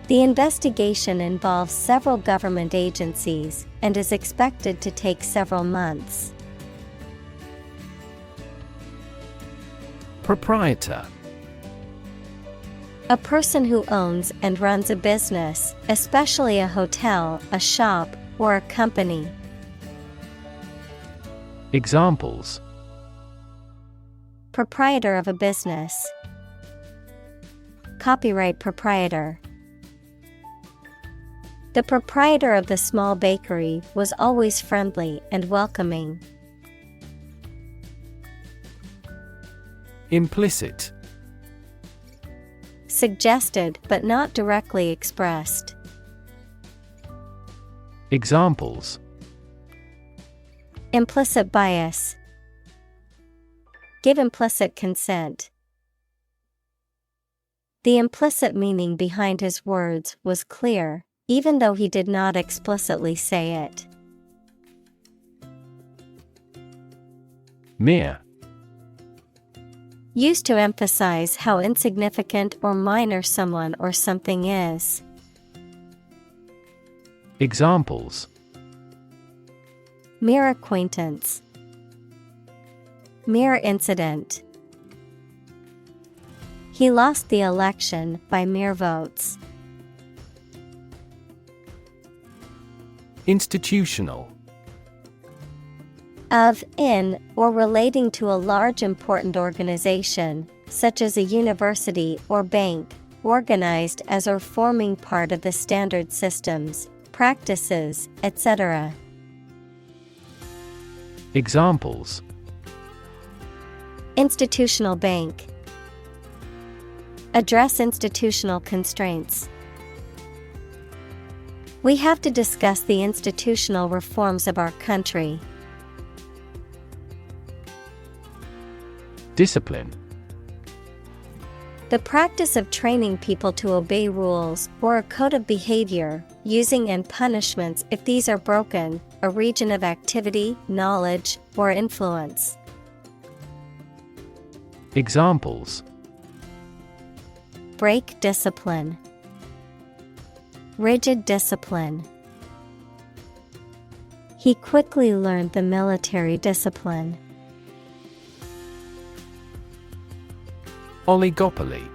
The investigation involves several government agencies and is expected to take several months. Proprietor. A person who owns and runs a business, especially a hotel, a shop, or a company. Examples: Proprietor of a business. Copyright proprietor. The proprietor of the small bakery was always friendly and welcoming. Implicit. Suggested but not directly expressed. Examples: Implicit bias. Give implicit consent. The implicit meaning behind his words was clear, even though he did not explicitly say it. Mere. Used to emphasize how insignificant or minor someone or something is. Examples: Mere acquaintance. Mere incident. He lost the election by mere votes. Institutional. Of, in, or relating to a large important organization, such as a university or bank, organized as or forming part of the standard systems, practices, etc. Examples: Institutional bank. Address institutional constraints. We have to discuss the institutional reforms of our country. Discipline. The practice of training people to obey rules or a code of behavior, using and punishments if these are broken, a region of activity, knowledge, or influence. Examples: Break discipline. Rigid discipline. He quickly learned the military discipline. Oligopoly.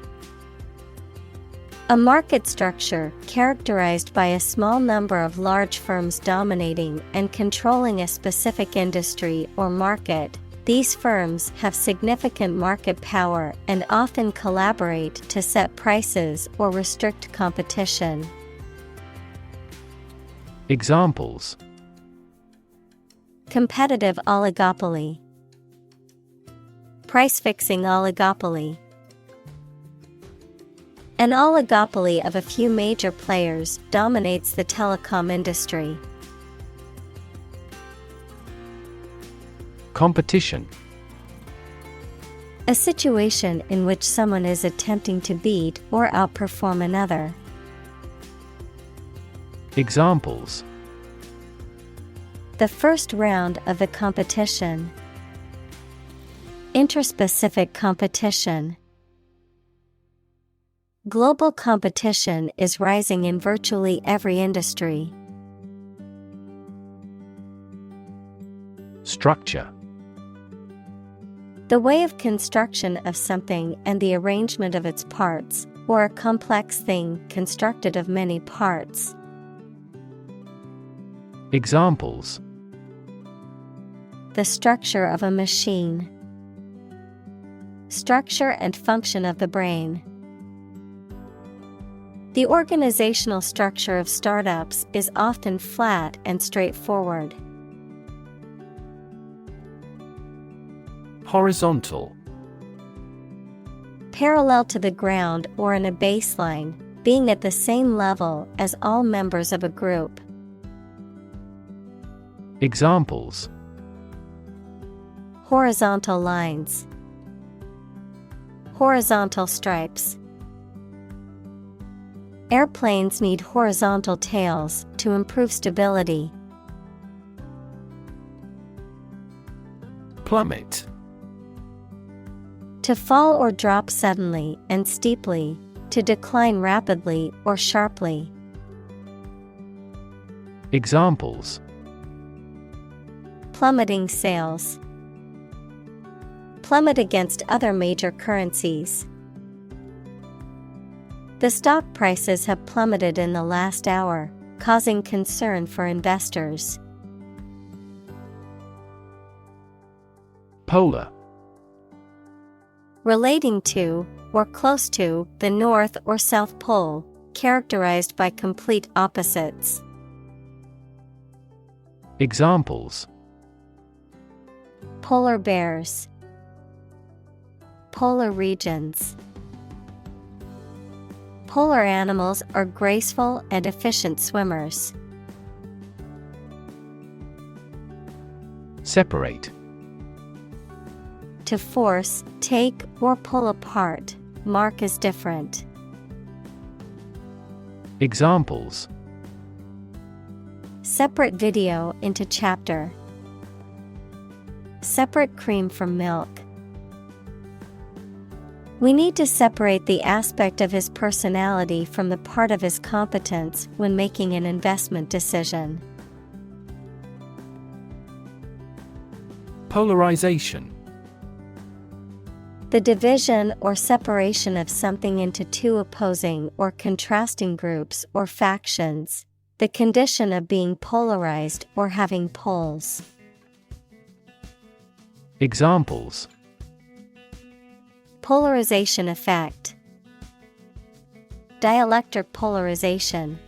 A market structure characterized by a small number of large firms dominating and controlling a specific industry or market. These firms have significant market power and often collaborate to set prices or restrict competition. Examples: Competitive oligopoly. Price-fixing oligopoly. An oligopoly of a few major players dominates the telecom industry. Competition. A situation in which someone is attempting to beat or outperform another. Examples: The first round of the competition. Interspecific competition. Global competition is rising in virtually every industry. Structure. The way of construction of something and the arrangement of its parts, or a complex thing constructed of many parts. Examples: the structure of a machine, structure and function of the brain. The organizational structure of startups is often flat and straightforward. Horizontal. Parallel to the ground or in a baseline, being at the same level as all members of a group. Examples: horizontal lines, horizontal stripes. Airplanes need horizontal tails to improve stability. Plummet. To fall or drop suddenly and steeply, to decline rapidly or sharply. Examples: plummeting sales, plummet against other major currencies. The stock prices have plummeted in the last hour, causing concern for investors. Polar. Relating to, or close to, the North or South Pole, characterized by complete opposites. Examples: polar bears, polar regions. Polar animals are graceful and efficient swimmers. Separate. To force, take, or pull apart, mark as different. Examples: separate video into chapter, separate cream from milk. We need to separate the aspect of his personality from the part of his competence when making an investment decision. Polarization. The division or separation of something into two opposing or contrasting groups or factions, the condition of being polarized or having poles. Examples: polarization effect, dielectric polarization.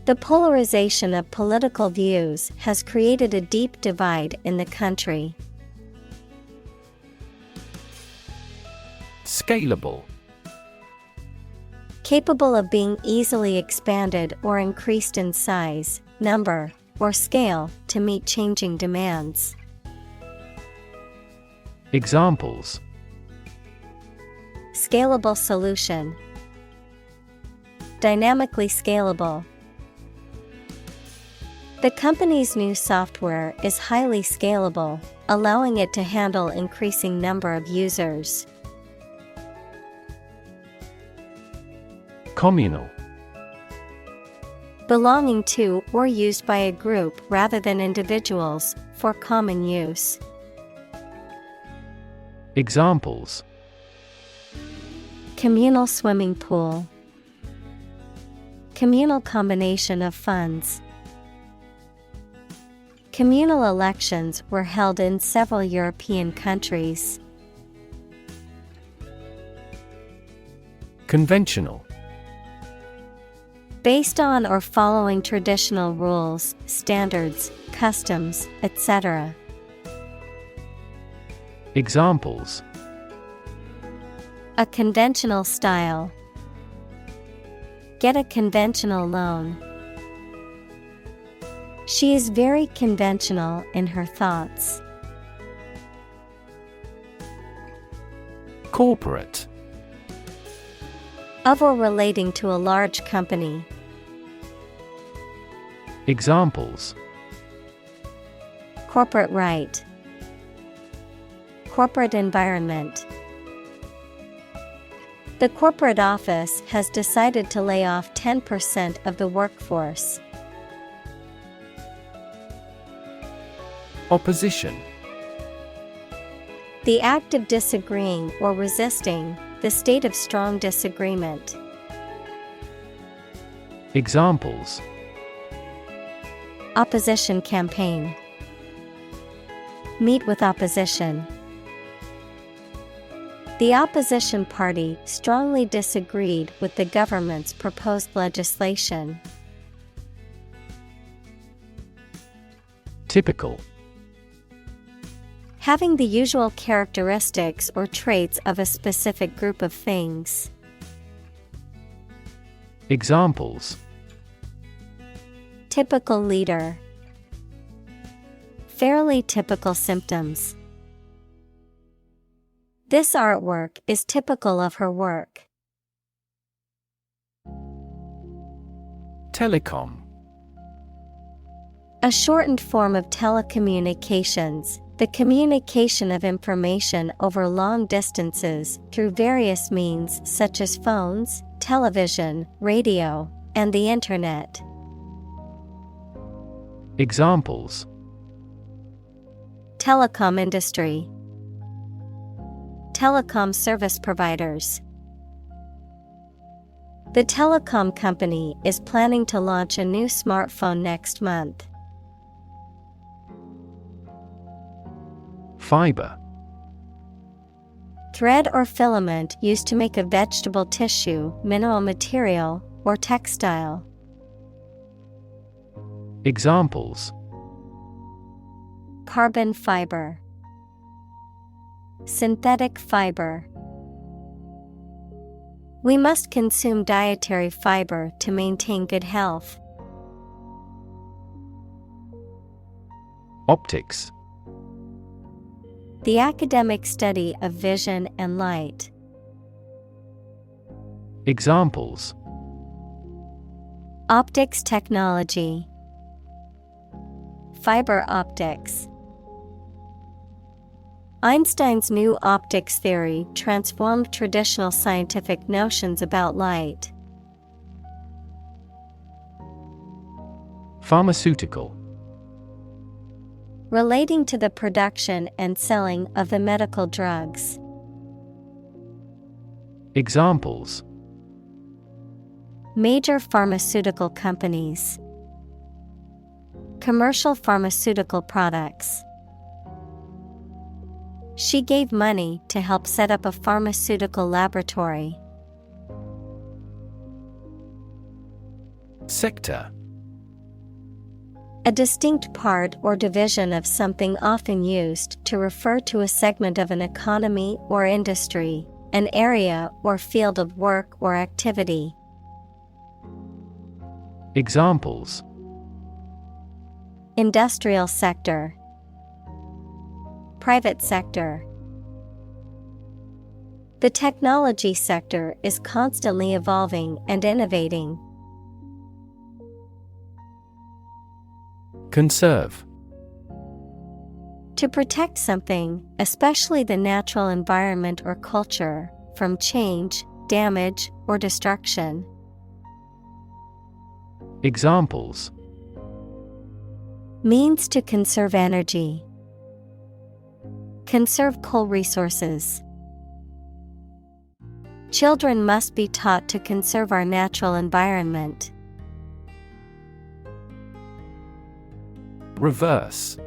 The polarization of political views has created a deep divide in the country. Scalable. Capable of being easily expanded or increased in size, number, or scale to meet changing demands. Examples: scalable solution, dynamically scalable. The company's new software is highly scalable, allowing it to handle increasing number of users. Communal. Belonging to or used by a group rather than individuals, for common use. Examples: communal swimming pool, communal combination of funds. Communal elections were held in several European countries. Conventional. Based on or following traditional rules, standards, customs, etc. Examples: a conventional style, get a conventional loan. She is very conventional in her thoughts. Corporate. Of or relating to a large company. Examples: corporate right, corporate environment. The corporate office has decided to lay off 10% of the workforce. Opposition. The act of disagreeing or resisting, the state of strong disagreement. Examples: Opposition campaign. Meet with opposition. The opposition party strongly disagreed with the government's proposed legislation. Typical. Having the usual characteristics or traits of a specific group of things. Examples. Typical leader. Fairly typical symptoms. This artwork is typical of her work. Telecom. A shortened form of telecommunications, the communication of information over long distances through various means such as phones, television, radio, and the Internet. Examples. Telecom industry. Telecom service providers. The telecom company is planning to launch a new smartphone next month. Fiber. Thread or filament used to make a vegetable tissue, mineral material, or textile. Examples. Carbon fiber. Synthetic fiber. We must consume dietary fiber to maintain good health. Optics. The academic study of vision and light. Examples. Optics technology. Fiber optics. Einstein's new optics theory transformed traditional scientific notions about light. Pharmaceutical. Relating to the production and selling of the medical drugs. Examples. Major pharmaceutical companies. Commercial pharmaceutical products. She gave money to help set up a pharmaceutical laboratory. Sector. A distinct part or division of something often used to refer to a segment of an economy or industry, an area or field of work or activity. Examples. Industrial sector. Private sector. The technology sector is constantly evolving and innovating. Conserve. To protect something, especially the natural environment or culture, from change, damage, or destruction. Examples. Means to conserve energy. Conserve coal resources. Children must be taught to conserve our natural environment. Reverse.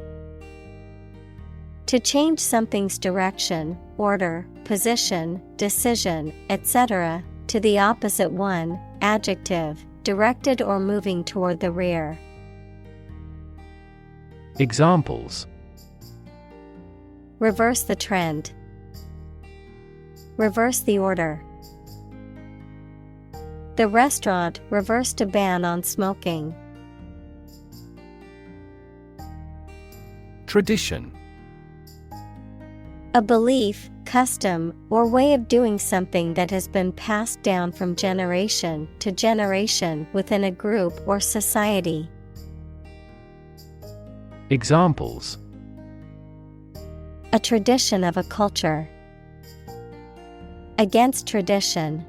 To change something's direction, order, position, decision, etc., to the opposite one, adjective, directed or moving toward the rear. Examples. Reverse the trend. Reverse the order. The restaurant reversed a ban on smoking. Tradition. A belief, custom, or way of doing something that has been passed down from generation to generation within a group or society. Examples. A tradition of a culture. Against tradition.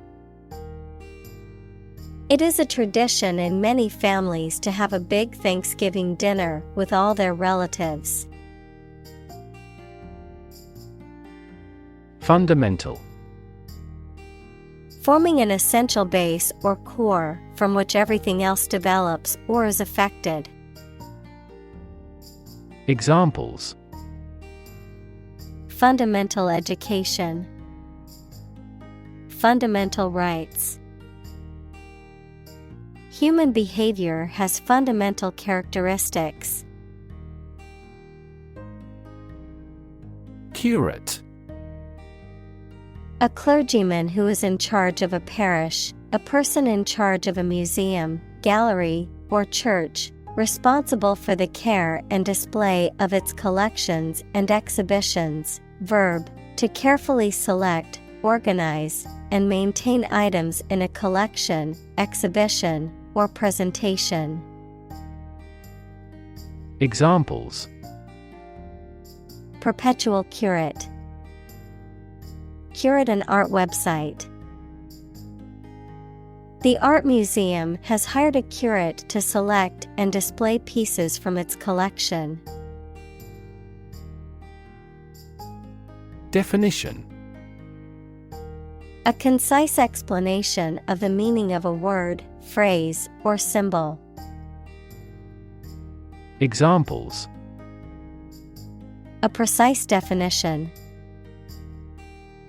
It is a tradition in many families to have a big Thanksgiving dinner with all their relatives. Fundamental. Forming an essential base or core from which everything else develops or is affected. Examples: fundamental education, fundamental rights. Human behavior has fundamental characteristics. Curate. A clergyman who is in charge of a parish, a person in charge of a museum, gallery, or church, responsible for the care and display of its collections and exhibitions. Verb: to carefully select, organize, and maintain items in a collection, exhibition, or presentation. Examples: perpetual curate, curate an art website. The art museum has hired a curate to select and display pieces from its collection. Definition: a concise explanation of the meaning of a word, phrase, or symbol. Examples: a precise definition.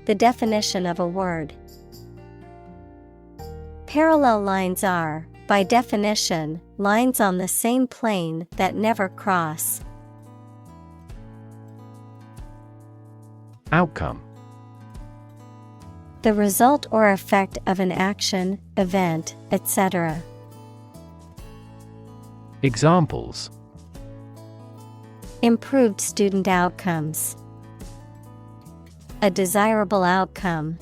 The definition of a word. Parallel lines are, by definition, lines on the same plane that never cross. Outcome: the result or effect of an action, event, etc. Examples: improved student outcomes. A desirable outcome.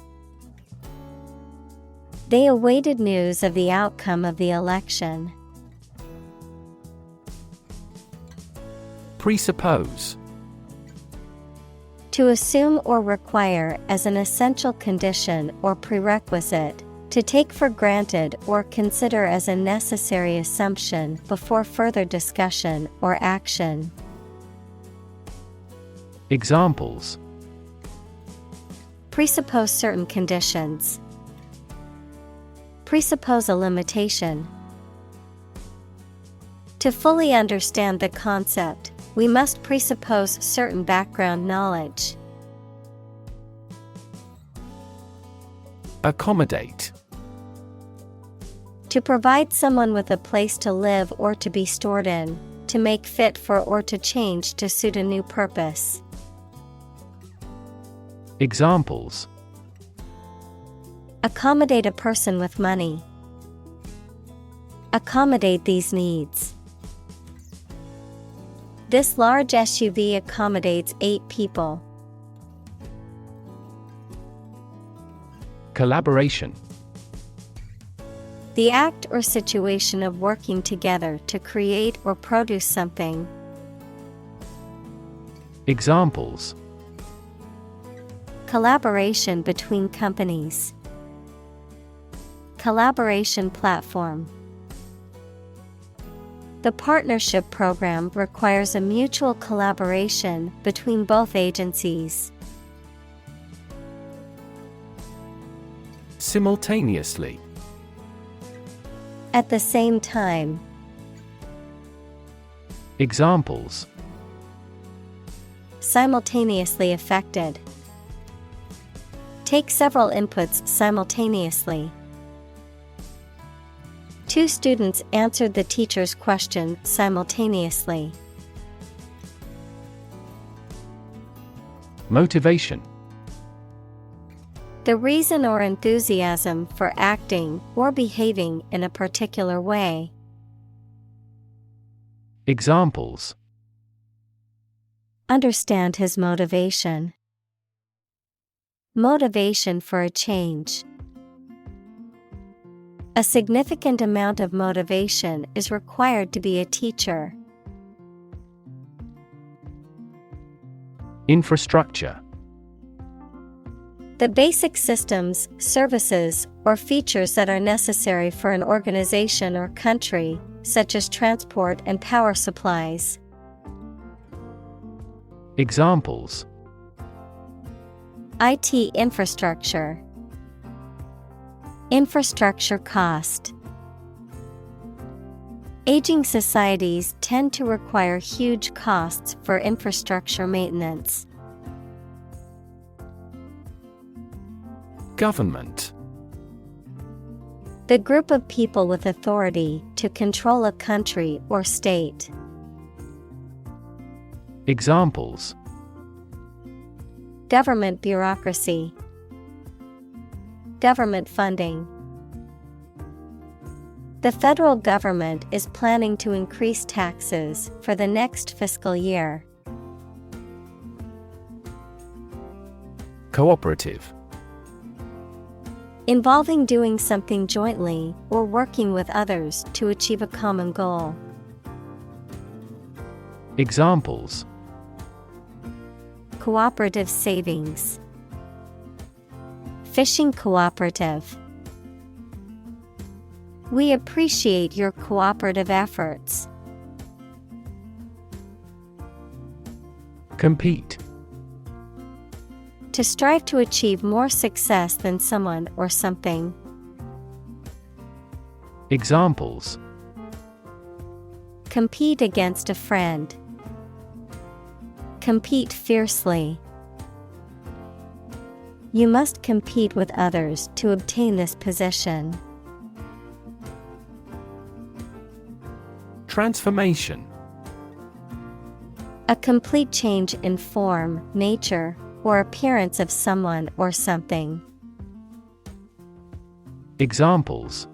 They awaited news of the outcome of the election. Presuppose. To assume or require as an essential condition or prerequisite, to take for granted or consider as a necessary assumption before further discussion or action. Examples: presuppose certain conditions. Presuppose a limitation. To fully understand the concept, we must presuppose certain background knowledge. Accommodate. To provide someone with a place to live or to be stored in, to make fit for or to change to suit a new purpose. Examples: accommodate a person with money. Accommodate these needs. This large SUV accommodates 8 people. Collaboration. The act or situation of working together to create or produce something. Examples: collaboration between companies. Collaboration platform. The partnership program requires a mutual collaboration between both agencies. Simultaneously. At the same time. Examples: simultaneously affected. Take several inputs simultaneously. 2 students answered the teacher's question simultaneously. Motivation. The reason or enthusiasm for acting or behaving in a particular way. Examples: understand his motivation. Motivation for a change. A significant amount of motivation is required to be a teacher. Infrastructure. The basic systems, services, or features that are necessary for an organization or country, such as transport and power supplies. Examples: IT infrastructure. Infrastructure cost. Aging societies tend to require huge costs for infrastructure maintenance. Government. The group of people with authority to control a country or state. Examples: Government bureaucracy. Government funding. The federal government is planning to increase taxes for the next fiscal year. Cooperative. Involving doing something jointly or working with others to achieve a common goal. Examples: Cooperative savings. Fishing cooperative. We appreciate your cooperative efforts. Compete. To strive to achieve more success than someone or something. Examples: Compete against a friend. Compete fiercely. You must compete with others to obtain this position. Transformation. A complete change in form, nature, or appearance of someone or something. Examples: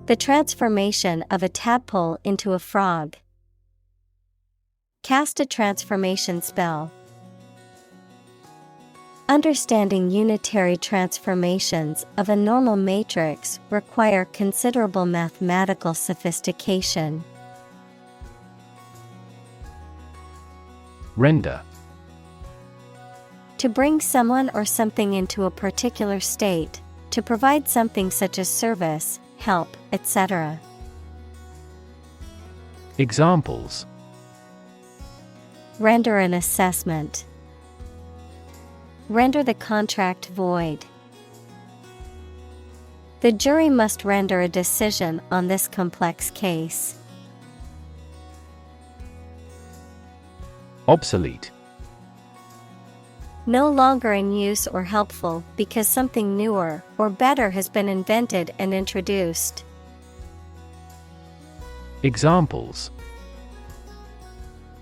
The transformation of a tadpole into a frog. Cast a transformation spell. Understanding unitary transformations of a normal matrix require considerable mathematical sophistication. Render. To bring someone or something into a particular state, to provide something such as service, help, etc. Examples: Render an assessment. Render the contract void. The jury must render a decision on this complex case. Obsolete. No longer in use or helpful because something newer or better has been invented and introduced. Examples: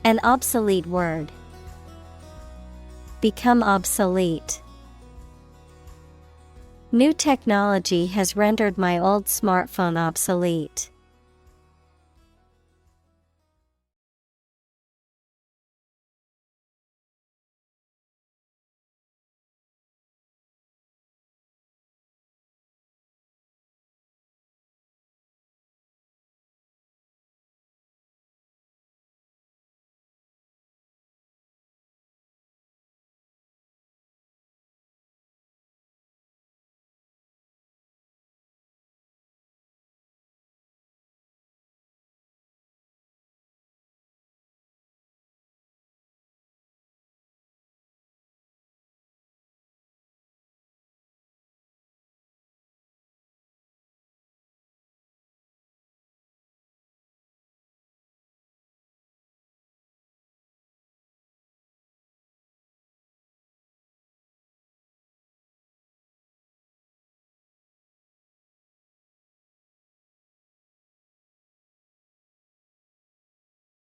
An obsolete word. Become obsolete. New technology has rendered my old smartphone obsolete.